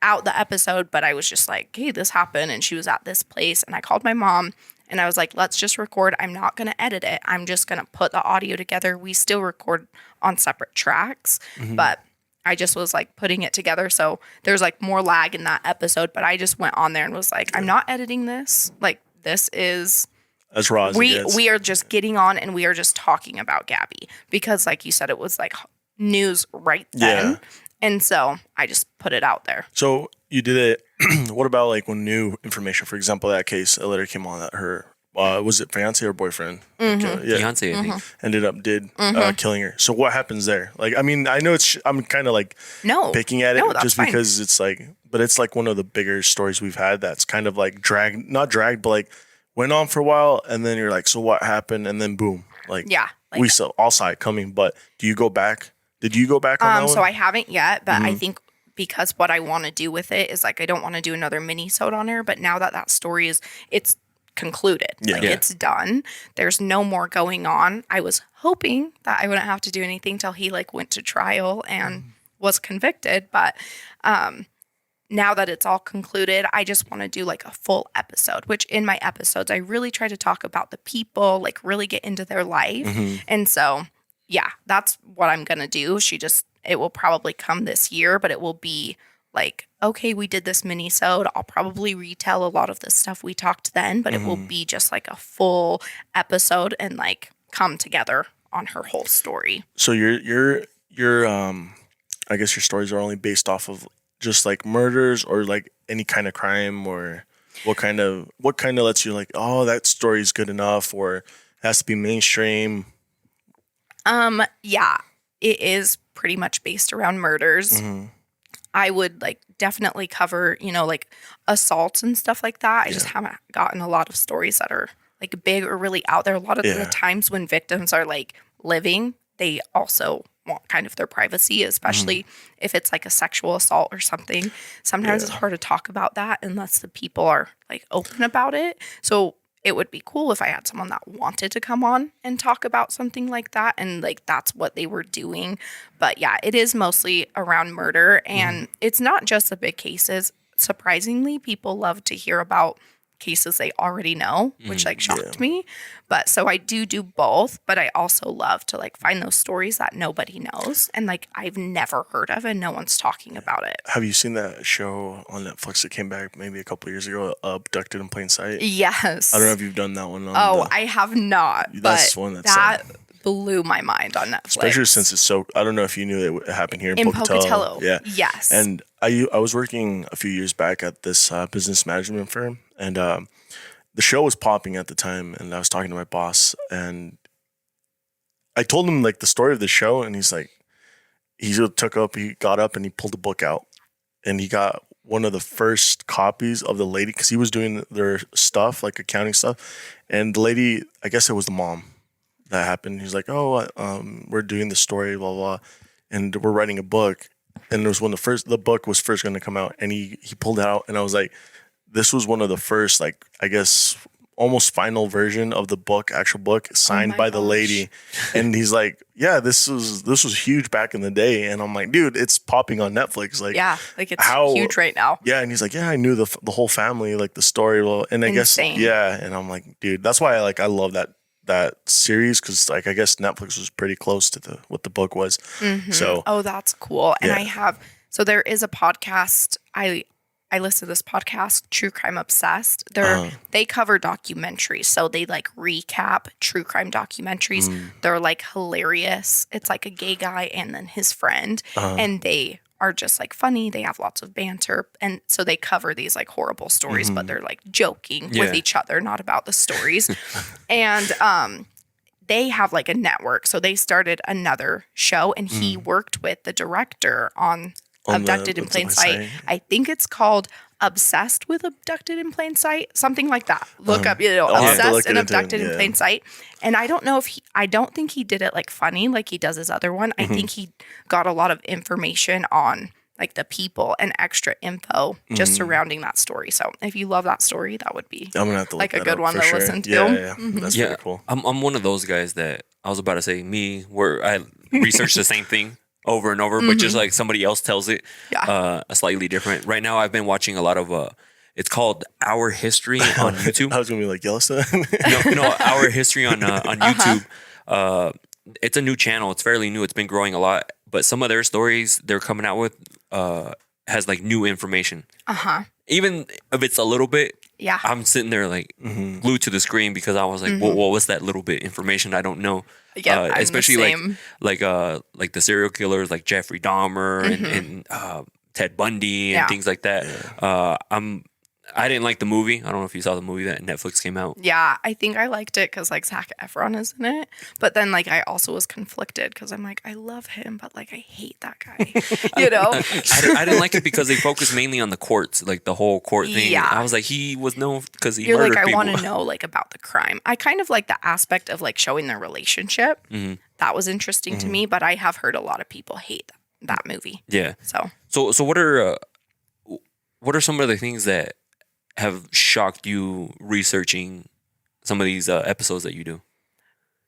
out the episode, but I was just like, hey, this happened and she was at this place. And I called my mom and I was like, let's just record. I'm not going to edit it. I'm just going to put the audio together. We still record on separate tracks, but I just was like putting it together. So there's like more lag in that episode, but I just went on there and was like, I'm not editing this. Like this is as raw as we are just getting on and we are just talking about Gabby because like you said, it was like news right then. Yeah. And so I just put it out there. So you did it. What about like when new information, for example, that case, a letter came on that her, was it fiance or boyfriend? Fiance, I think. Ended up killing her. So what happens there? Like, I mean, I know I'm kind of like picking at it just fine. Because it's like, but it's like one of the bigger stories we've had that's kind of like not dragged, but like went on for a while. And then you're like, so what happened? And then boom, like, we all saw it coming. But do you go back? Did you go back on that one? So I haven't yet, but I think because what I want to do with it is like, I don't want to do another mini-sode on her. But now that story it's concluded. It's done. There's no more going on. I was hoping that I wouldn't have to do anything till he like went to trial and was convicted. But now that it's all concluded, I just want to do like a full episode, which in my episodes, I really try to talk about the people, like really get into their life. And so, yeah, that's what I'm going to do. It will probably come this year, but it will be like, okay, we did this mini-sode. I'll probably retell a lot of the stuff we talked then, but it will be just like a full episode and like come together on her whole story. So your I guess your stories are only based off of just like murders or like any kind of crime, or what kind of lets you like, oh, that story is good enough, or it has to be mainstream? Yeah, it is pretty much based around murders. I would like definitely cover, you know, like assaults and stuff like that. I just haven't gotten a lot of stories that are like big or really out there. A lot of the times when victims are like living, they also want kind of their privacy, especially if it's like a sexual assault or something. Sometimes it's hard to talk about that unless the people are like open about it. So it would be cool if I had someone that wanted to come on and talk about something like that. And like, that's what they were doing. But yeah, it is mostly around murder, and it's not just the big cases. Surprisingly, people love to hear about cases they already know, which like shocked me. But so I do both, but I also love to like find those stories that nobody knows and like I've never heard of and no one's talking about it. Have you seen that show on Netflix that came back maybe a couple years ago, Abducted in Plain Sight? Yes. I don't know if you've done that one. I have not. That's but one that's that blew my mind on Netflix. Especially since it's so, I don't know if you knew it happened here in Pocatello. Pocatello. Yeah. Yes. And I was working a few years back at this business management firm, and the show was popping at the time, and I was talking to my boss, and I told him like the story of the show, and he's like, he got up and he pulled a book out, and he got one of the first copies of the lady, because he was doing their stuff, like accounting stuff, and the lady, I guess it was the mom that happened. He's like, oh, we're doing the story, blah, blah, and we're writing a book. And it was when the book was first going to come out, and he pulled it out, and I was like, this was one of the first, like, I guess, almost final version of the book, actual book, signed by the lady. And he's like, yeah, this was huge back in the day. And I'm like, dude, it's popping on Netflix. Like, yeah, like it's huge right now. Yeah. And he's like, yeah, I knew the whole family, like the story. Well, and I guess, yeah. And I'm like, dude, that's why I love that series. Cause like, I guess Netflix was pretty close to what the book was. Mm-hmm. So, oh, that's cool. And so there is a podcast. I listen to this podcast, True Crime Obsessed. They cover documentaries. So they like recap true crime documentaries. They're like hilarious. It's like a gay guy and then his friend. And they are just like funny. They have lots of banter. And so they cover these like horrible stories, but they're like joking with each other, not about the stories. And they have like a network. So they started another show and he worked with the director on Abducted in Plain Sight. I think it's called Obsessed with Abducted in Plain Sight, something like that. Look up, Obsessed and Abducted in Plain Sight. And I don't know I don't think he did it like funny like he does his other one. I think he got a lot of information on like the people and extra info just surrounding that story. So if you love that story, that would be I'm gonna have to look like a that good up one for to sure. listen to. Yeah. That's pretty cool. I'm one of those guys that I was about to say where I research the same thing over and over, but just like somebody else tells it slightly different. Right now, I've been watching a lot of it's called Our History on YouTube. I was gonna be like Yellowstone. no, Our History on YouTube. It's a new channel. It's fairly new. It's been growing a lot, but some of their stories they're coming out with has like new information. Even if it's a little bit, I'm sitting there like glued to the screen because I was like, what was that little bit information I don't know? Yeah, especially like the serial killers like Jeffrey Dahmer and Ted Bundy and things like that. I didn't like the movie. I don't know if you saw the movie that Netflix came out. Yeah, I think I liked it because like Zac Efron is in it. But then like I also was conflicted because I'm like, I love him, but like I hate that guy. You know? I didn't like it because they focused mainly on the courts, like the whole court thing. Yeah. I was like, he was known because he murdered people. I want to know like about the crime. I kind of like the aspect of like showing their relationship. That was interesting to me, but I have heard a lot of people hate that movie. Yeah. So what are some of the things that have shocked you researching some of these episodes that you do?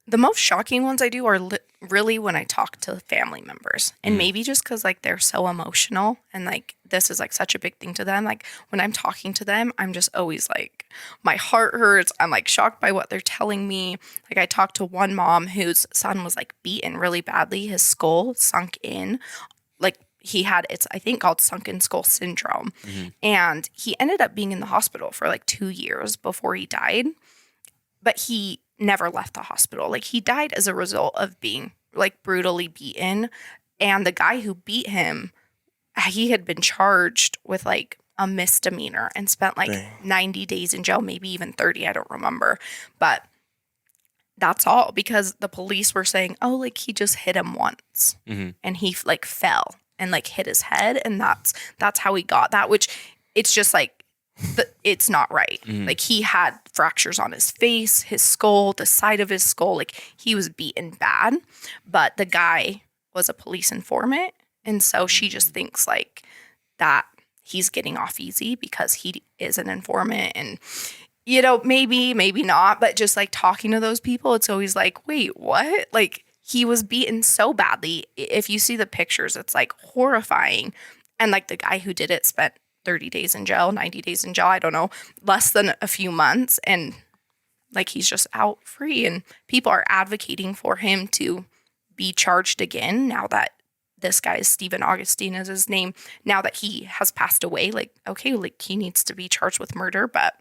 The most shocking ones I do are really when I talk to family members, and maybe just because like they're so emotional and like this is like such a big thing to them. Like when I'm talking to them, I'm just always like my heart hurts. I'm like shocked by what they're telling me. Like I talked to one mom whose son was like beaten really badly. His skull sunk in, like he had it's I think called sunken skull syndrome, and he ended up being in the hospital for like 2 years before he died. But he never left the hospital. Like he died as a result of being like brutally beaten. And the guy who beat him, he had been charged with like a misdemeanor and spent like 90 days in jail, maybe even 30. I don't remember. But that's all because the police were saying, oh, like he just hit him once and he like fell and like hit his head. And that's how he got that, which it's just like, it's not right. Like he had fractures on his face, his skull, the side of his skull. Like he was beaten bad, but the guy was a police informant. And so she just thinks like that he's getting off easy because he is an informant. And, you know, maybe not, but just like talking to those people, it's always like, wait, what? Like he was beaten so badly. If you see the pictures, it's like horrifying. And like the guy who did it spent 30 days in jail, 90 days in jail, I don't know, less than a few months. And like, he's just out free and people are advocating for him to be charged again. Now that this guy is Stephen Augustine is his name, now that he has passed away, like, okay, like he needs to be charged with murder. But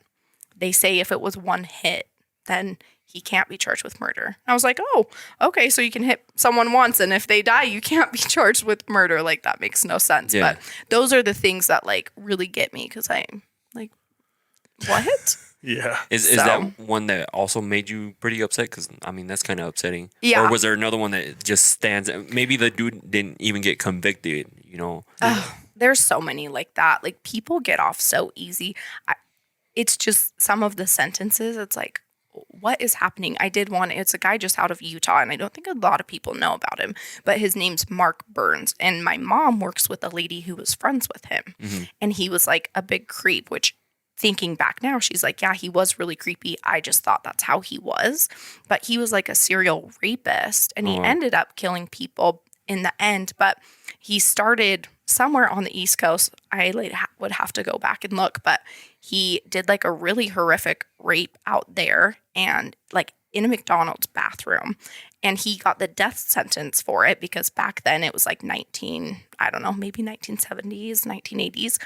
they say if it was one hit, then he can't be charged with murder. I was like, oh, okay, so you can hit someone once, and if they die, you can't be charged with murder. Like, that makes no sense. Yeah. But those are the things that, like, really get me, because I'm like, what? Yeah. Is that one that also made you pretty upset? Because, I mean, that's kind of upsetting. Yeah. Or was there another one that just stands out? Maybe the dude didn't even get convicted, you know? There's so many like that. Like, people get off so easy. It's just some of the sentences, it's like, what is happening? I did one. It's a guy just out of Utah, and I don't think a lot of people know about him, but his name's Mark Burns. And my mom works with a lady who was friends with him, and he was like a big creep, which thinking back now, she's like, yeah, he was really creepy. I just thought that's how he was. But he was like a serial rapist, and he ended up killing people in the end. But he started somewhere on the East Coast. I would have to go back and look, but he did like a really horrific rape out there and like in a McDonald's bathroom. And he got the death sentence for it because back then it was like maybe 1970s, 1980s.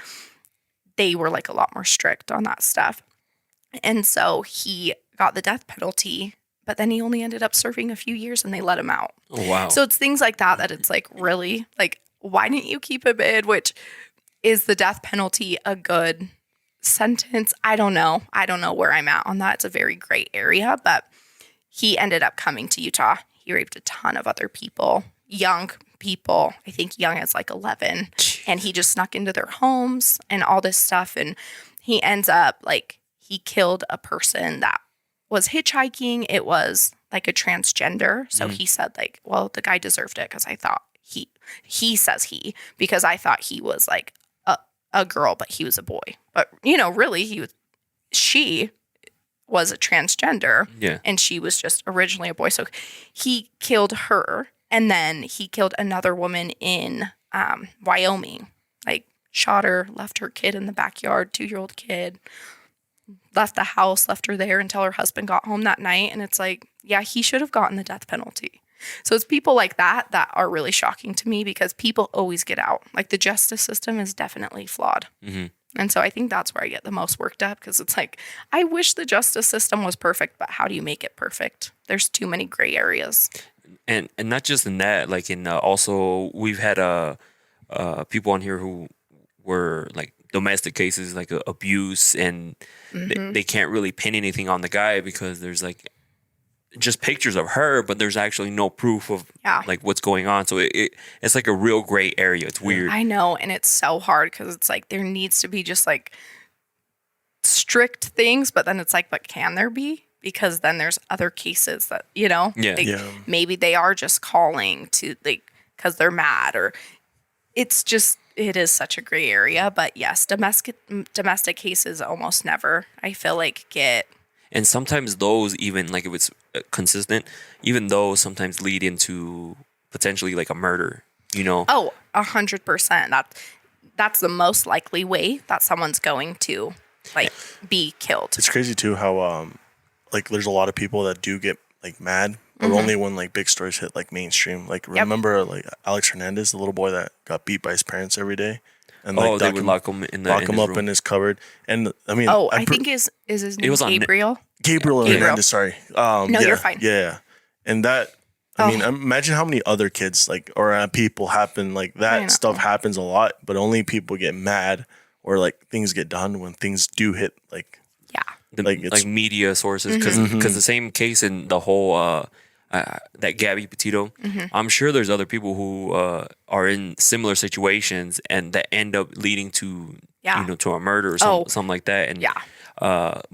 They were like a lot more strict on that stuff. And so he got the death penalty, but then he only ended up serving a few years and they let him out. Oh, wow. So it's things like that it's like, really? Like, why didn't you keep him in? Which, is the death penalty a good sentence? I don't know. I don't know where I'm at on that. It's a very gray area, but he ended up coming to Utah. He raped a ton of other people, young people, I think young as like 11. And he just snuck into their homes and all this stuff. And he ends up like, he killed a person that was hitchhiking. It was like a transgender. So he said like, well, the guy deserved it because I thought because I thought he was like a girl, but he was a boy. But, really she was a transgender. Yeah. And she was just originally a boy. So he killed her. And then he killed another woman in Wyoming. Like, shot her, left her kid in the backyard, 2-year-old kid. Left the house, left her there until her husband got home that night. And it's like, yeah, he should have gotten the death penalty. So it's people like that are really shocking to me because people always get out. Like, the justice system is definitely flawed. Mm-hmm. And so I think that's where I get the most worked up because it's like, I wish the justice system was perfect, but how do you make it perfect? There's too many gray areas. And not just in that, like in also we've had people on here who were like domestic cases, like abuse, and they can't really pin anything on the guy because there's like just pictures of her, but there's actually no proof of like what's going on. So it's like a real gray area. It's weird. I know, and it's so hard because it's like there needs to be just like strict things, but then it's like, but can there be? Because then there's other cases that, maybe they are just calling to like because they're mad, or it is such a gray area. But yes, domestic cases almost never, I feel like, get. And sometimes those, even like if it's consistent, even those sometimes lead into potentially like a murder, Oh, 100%. That's the most likely way that someone's going to like be killed. It's crazy too how like there's a lot of people that do get like mad, but only when like big stories hit like mainstream. Like remember like Alex Hernandez, the little boy that got beat by his parents every day. And like they would lock him up in his cupboard. And I mean, I think is his name Gabriel? Gabriel Hernandez, sorry. No, you're fine. Yeah. And that, I mean, imagine how many other kids like or people happen like that stuff happens a lot, but only people get mad or like things get done when things do hit like like media sources because the same case in the whole that Gabby Petito, I'm sure there's other people who are in similar situations and that end up leading to to a murder or something like that. And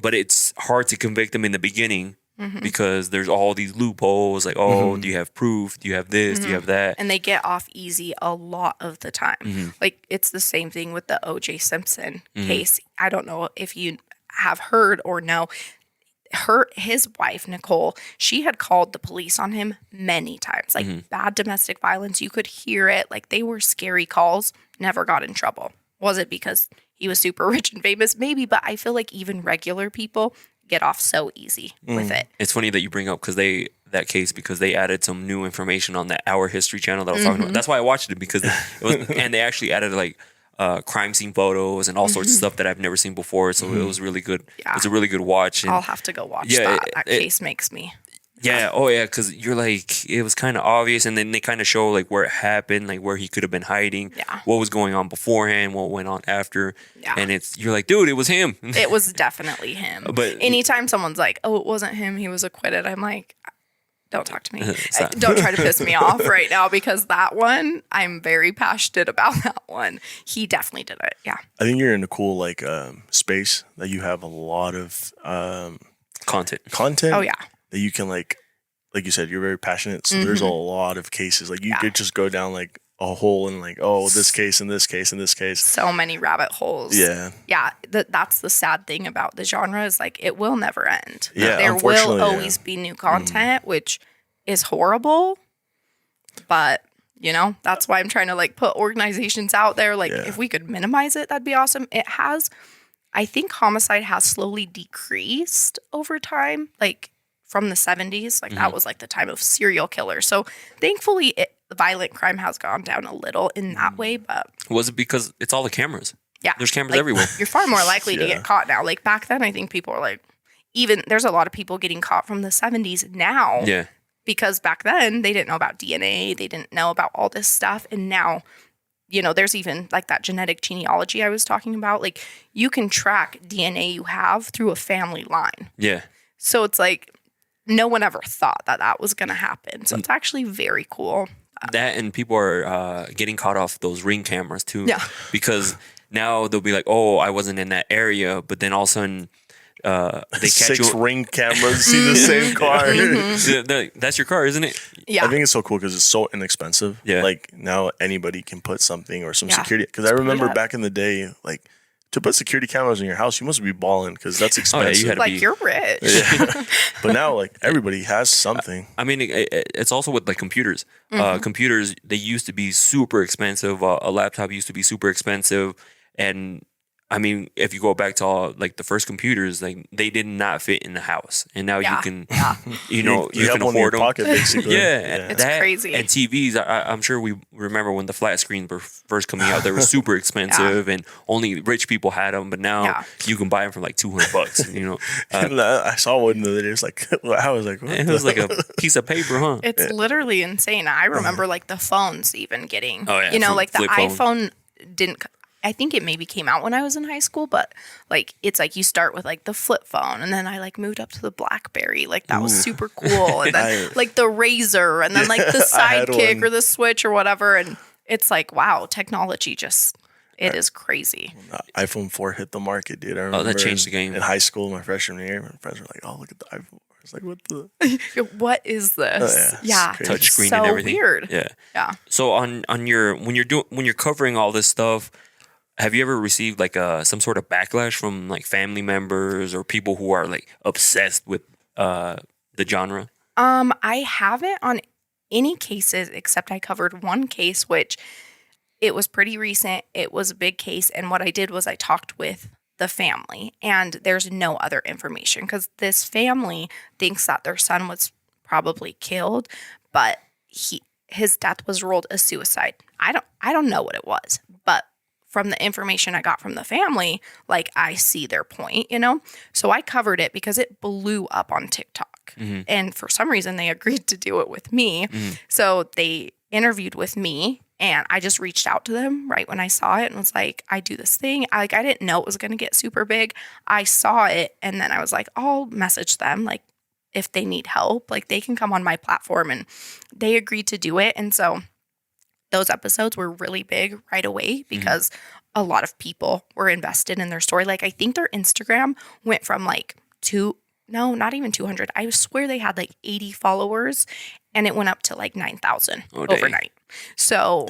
but it's hard to convict them in the beginning because there's all these loopholes. Like, do you have proof? Do you have this? Do you have that? And they get off easy a lot of the time. Like, it's the same thing with the O.J. Simpson case. I don't know if you have heard or know. His wife, Nicole, she had called the police on him many times. Like, bad domestic violence. You could hear it. Like, they were scary calls. Never got in trouble. Was it because he was super rich and famous? Maybe, but I feel like even regular people get off so easy with it. It's funny that you bring up because they added some new information on that Our History channel that I was talking about. That's why I watched it, because it was, and they actually added like crime scene photos and all sorts of stuff that I've never seen before. So it was really good. Yeah. It was a really good watch. And I'll have to go watch that. That case makes me. Yeah. Oh, yeah. Because you're like, it was kind of obvious. And then they kind of show like where it happened, like where he could have been hiding, what was going on beforehand, what went on after. Yeah. And you're like, dude, it was him. It was definitely him. But anytime someone's like, oh, it wasn't him, he was acquitted, I'm like, don't talk to me. Don't try to piss me off right now, because that one, I'm very passionate about that one. He definitely did it. Yeah. I think you're in a cool like space that you have a lot of content. Oh yeah. That you can like you said, you're very passionate. So there's a lot of cases. Like you could just go down like a hole in like, oh, this case and this case and this case. So many rabbit holes. Yeah. Yeah. That's the sad thing about the genre is like it will never end. Yeah, There unfortunately, will always be new content, which is horrible. But, you know, that's why I'm trying to like put organizations out there. Like if we could minimize it, that'd be awesome. I think homicide has slowly decreased over time. Like from the 70s, like that was like the time of serial killers. So thankfully violent crime has gone down a little in that way, but Was it because it's all the cameras? yeah, There's cameras like, everywhere. You're far more likely to get caught now. Like back then, I think people were like, even there's a lot of people getting caught from the 70s now. Yeah. Because back then they didn't know about DNA, they didn't know about all this stuff, and now, you know, there's even like that genetic genealogy I was talking about. Like you can track DNA you have through a family line. Yeah. So it's like no one ever thought that was going to happen. So it's actually very cool. That and people are getting caught off those Ring cameras too. Yeah. Because now they'll be like, oh, I wasn't in that area. But then all of a sudden they catch 6 you. Ring cameras, see the same car. That's your car, isn't it? Yeah. I think it's so cool because it's so inexpensive. Yeah. Like now anybody can put something or some Yeah. security. Because I Just put it remember up. back in the day, like to put security cameras in your house, you must be balling because that's Oh, expensive. yeah, you had to like be. you're rich. But now, like everybody has something. I mean, it's also with like computers. Computers, they used to be super expensive. A laptop used to be super expensive. And I mean, if you go back to all like the first computers, like they did not fit in the house. And now you can, you know, you have can one in your afford them. pocket, basically. Yeah, It's crazy. And TVs, I'm sure we remember when the flat screens were first coming out. They were super expensive, and only rich people had them. But now you can buy them for like $200. You know, And I saw one the other day. It was like, I was like, what it was like a piece of paper, huh? It's literally insane. I remember like the phones even getting, Oh, yeah, you know, like the flip phone. iPhone didn't, I think it maybe came out when I was in high school, but like, it's like you start with like the flip phone and then I like moved up to the BlackBerry. Like that was super cool. And then like the Razor and then like the had Sidekick one. or the Switch or whatever. And it's like, wow, technology just, it is crazy. iPhone 4 hit the market, dude. I remember that changed the game. In high school, my freshman year, my friends were like, oh, look at the iPhone. I was like, what the? What is this? yeah, it's crazy. Touch screen so and everything. Weird. Yeah. Yeah. So on your when you're covering all this stuff, have you ever received like some sort of backlash from like family members or people who are like obsessed with the genre? I haven't on any cases except I covered one case, which it was pretty recent. It was a big case. And what I did was I talked with the family and there's no other information because this family thinks that their son was probably killed, but his death was ruled a suicide. I don't know what it was, but from the information I got from the family, like I see their point, you know? So I covered it because it blew up on TikTok. Mm-hmm. And for some reason they agreed to do it with me. Mm-hmm. So they interviewed with me and I just reached out to them right when I saw it and was like, I do this thing. I didn't know it was going to get super big. I saw it and then I was like, I'll message them like if they need help, like they can come on my platform, and they agreed to do it. And so those episodes were really big right away because a lot of people were invested in their story. Like I think their Instagram went from like not even 200. I swear they had like 80 followers and it went up to like 9,000 overnight. So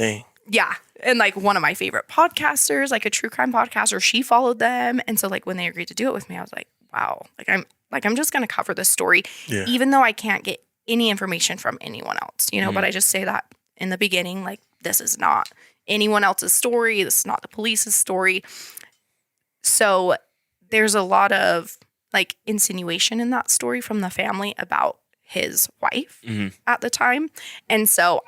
yeah. And like one of my favorite podcasters, like a true crime podcaster, she followed them. And so like when they agreed to do it with me, I was like, wow, I'm just going to cover this story, even though I can't get any information from anyone else, you know, but I just say that in the beginning, like, this is not anyone else's story. This is not the police's story. So there's a lot of like insinuation in that story from the family about his wife at the time. And so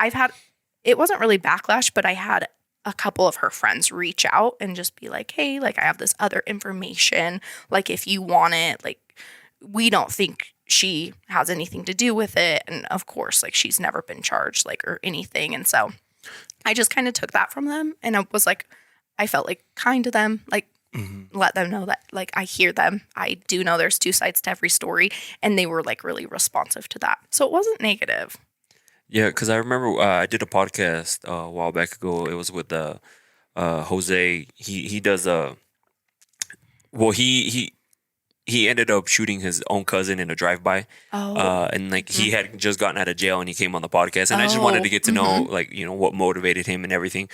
it wasn't really backlash, but I had a couple of her friends reach out and just be like, hey, like I have this other information. Like if you want it, like we don't think she has anything to do with it. And of course, like she's never been charged like or anything. And so I just kind of took that from them and I was like, I felt like kind to them, like let them know that like I hear them. I do know there's two sides to every story, and they were like really responsive to that. So it wasn't negative. Yeah, because I remember I did a podcast a while back ago. It was with Jose. He does he he ended up shooting his own cousin in a drive-by. And like he had just gotten out of jail and he came on the podcast. And I just wanted to get to know like, you know, what motivated him and everything.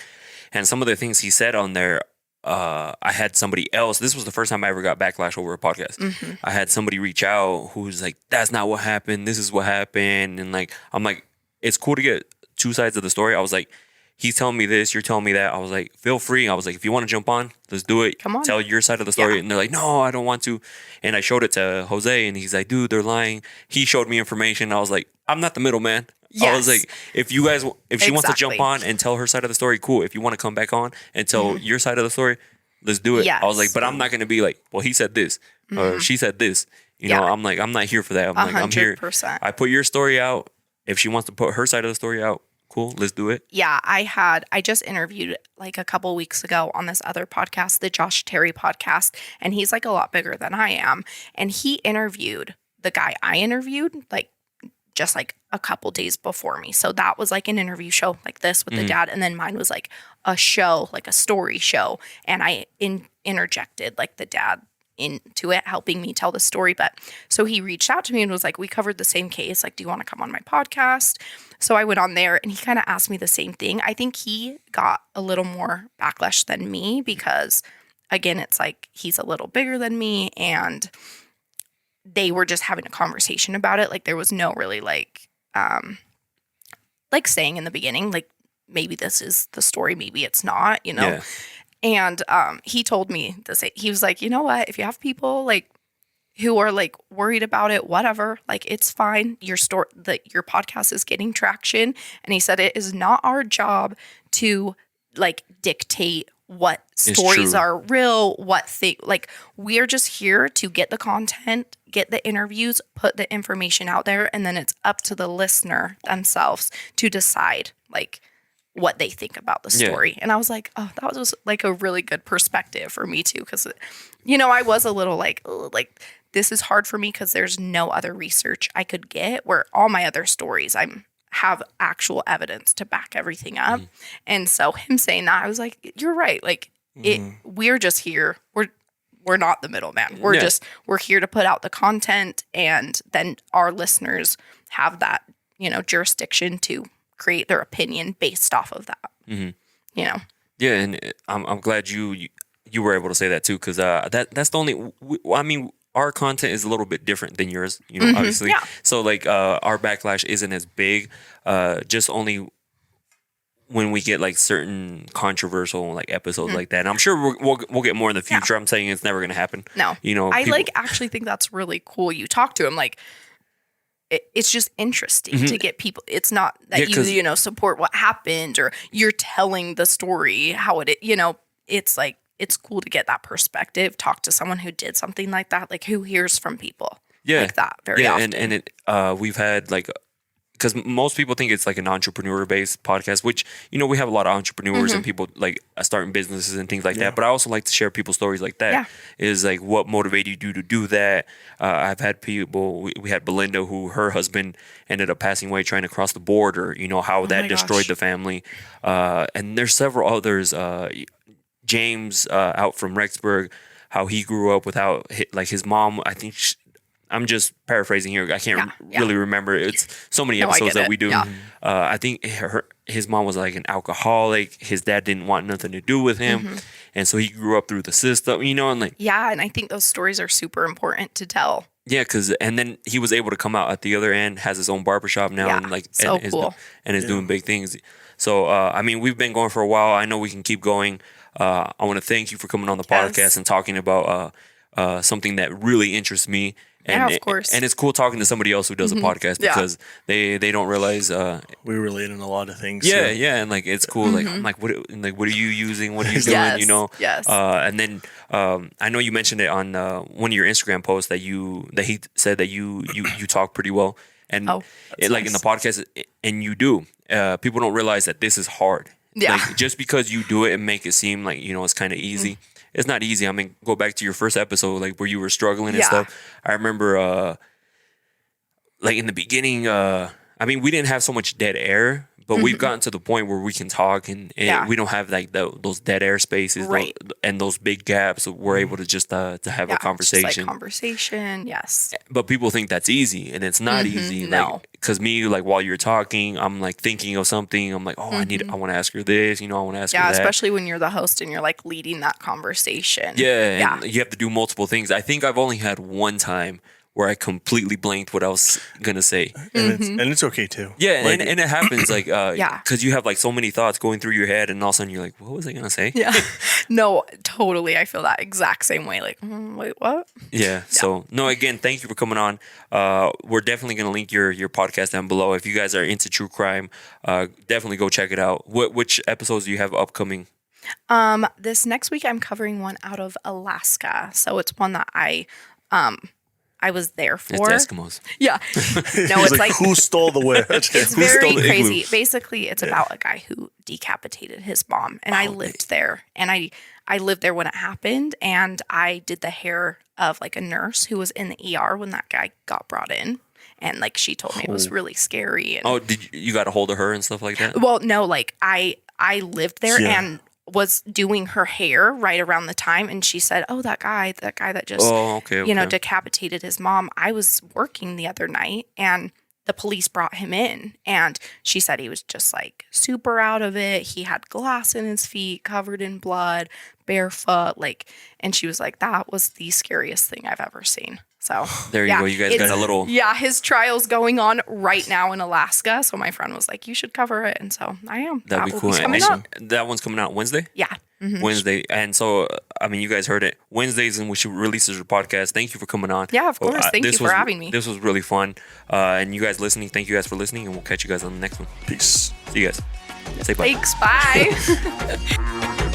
And some of the things he said on there, I had somebody else. This was the first time I ever got backlash over a podcast. I had somebody reach out who's like, that's not what happened. This is what happened. And like, I'm like, it's cool to get two sides of the story. I was like, he's telling me this, you're telling me that. I was like, feel free. I was like, if you want to jump on, let's do it. Come on. Tell your side of the story. And they're like, no, I don't want to. And I showed it to Jose and he's like, dude, they're lying. He showed me information. I was like, I'm not the middleman. I was like, if she wants to jump on and tell her side of the story, cool. If you want to come back on and tell your side of the story, let's do it. I was like, but I'm not going to be like, well, he said this or she said this. You know, I'm like, I'm not here for that. I'm like, I'm here. I put your story out. If she wants to put her side of the story out, cool, let's do it. Yeah, I just interviewed like a couple weeks ago on this other podcast, the Josh Terry podcast, and he's like a lot bigger than I am. And he interviewed the guy I interviewed like just like a couple days before me. So that was like an interview show like this with the dad. And then mine was like a show, like a story show. And I interjected like the dad into it, helping me tell the story. But so he reached out to me and was like, we covered the same case. Like, do you want to come on my podcast? So I went on there and he kind of asked me the same thing. I think he got a little more backlash than me because, again, it's like he's a little bigger than me and they were just having a conversation about it. Like there was no really like saying in the beginning, like maybe this is the story, maybe it's not, you know? Yeah. And he told me this. He was like, you know what? If you have people like who are like worried about it, whatever, like it's fine. Your podcast is getting traction. And he said it is not our job to like dictate what stories are real, like we're just here to get the content, get the interviews, put the information out there, and then it's up to the listener themselves to decide like what they think about the story. And I was like, oh, that was like a really good perspective for me too. Cause you know, I was a little like, oh, like this is hard for me because there's no other research I could get where all my other stories have actual evidence to back everything up. And so him saying that, I was like, you're right. Like we're just here. We're not the middleman. We're here to put out the content and then our listeners have that, you know, jurisdiction to create their opinion based off of that, you know? Yeah. And I'm glad you were able to say that too. Cause that's the only, I mean, our content is a little bit different than yours, you know, obviously. Yeah. So like, our backlash isn't as big, just only when we get like certain controversial like episodes like that. And I'm sure we'll get more in the future. I'm saying it's never going to happen. No, you know, I like actually think that's really cool. You talk to him like, it's just interesting to get people. It's not that you know, support what happened or you're telling the story, how it, you know, it's like, it's cool to get that perspective, talk to someone who did something like that, like who hears from people like that very often. And we've had like, because most people think it's like an entrepreneur-based podcast, which, you know, we have a lot of entrepreneurs and people like starting businesses and things like that. But I also like to share people's stories like that. Is like what motivated you to do that. I've had people, we had Belinda who her husband ended up passing away trying to cross the border, you know, how that destroyed the family. And there's several others. James out from Rexburg, how he grew up without like his mom. I think I'm just paraphrasing here. I can't really remember. It's so many episodes that we do. Yeah. I think his mom was like an alcoholic. His dad didn't want nothing to do with him. And so he grew up through the system, you know, and like. Yeah. And I think those stories are super important to tell. Yeah. And then he was able to come out at the other end, has his own barbershop now. And like, so cool. And is doing big things. So, I mean, we've been going for a while. I know we can keep going. I want to thank you for coming on the podcast and talking about something that really interests me. And of course. And it's cool talking to somebody else who does a podcast because they don't realize we relate in a lot of things. Yeah, so. And like it's cool. Like I'm like, what are you using? What are you doing? You know? Yes. And then I know you mentioned it on one of your Instagram posts that he said that you talk pretty well. And like in the podcast, and you do. People don't realize that this is hard. Yeah. Like, just because you do it and make it seem like, you know, it's kind of easy. It's not easy. I mean, go back to your first episode, like where you were struggling and stuff. I remember, like in the beginning, I mean, we didn't have so much dead air, but we've gotten to the point where we can talk and we don't have like those dead air spaces and those big gaps. So we're able to just to have a conversation. Just like conversation, yes. But people think that's easy, and it's not easy. No. Because me, like while you're talking, I'm like thinking of something. I'm like, oh, I want to ask her this. I want to ask her that. Yeah, especially when you're the host and you're like leading that conversation. Yeah, and you have to do multiple things. I think I've only had one time where I completely blanked what I was gonna say, and it's okay too. Yeah, like, and it happens like because you have like so many thoughts going through your head, and all of a sudden you're like, what was I gonna say? Yeah, no, totally. I feel that exact same way. Like, wait, what? Yeah. So no, again, thank you for coming on. We're definitely gonna link your podcast down below. If you guys are into true crime, definitely go check it out. Which episodes do you have upcoming? This next week I'm covering one out of Alaska, so it's one that I was there for. It's Eskimos. Yeah. No, it's like who stole the whale? It's very crazy. Basically, it's about a guy who decapitated his mom, and I lived there, and I lived there when it happened, and I did the hair of like a nurse who was in the ER when that guy got brought in, and like she told me it was really scary. And, did you got a hold of her and stuff like that? Well, no, like I lived there and was doing her hair right around the time, and she said, "Oh, that guy that just decapitated his mom. I was working the other night, and the police brought him in, and she said he was just like super out of it. He had glass in his feet, covered in blood, barefoot, and she was like, that was the scariest thing I've ever seen." So there you go. You guys got a little. Yeah, his trial's going on right now in Alaska. So my friend was like, "You should cover it," and so I am. That'd be cool. That one's coming out Wednesday. Yeah. Mm-hmm. Wednesday. And so, I mean, you guys heard it. Wednesdays in which she releases her podcast. Thank you for coming on. Yeah, of course. Thank you for having me. This was really fun. And you guys listening, thank you guys for listening, and we'll catch you guys on the next one. Peace. See you guys. Say bye. Thanks. Bye.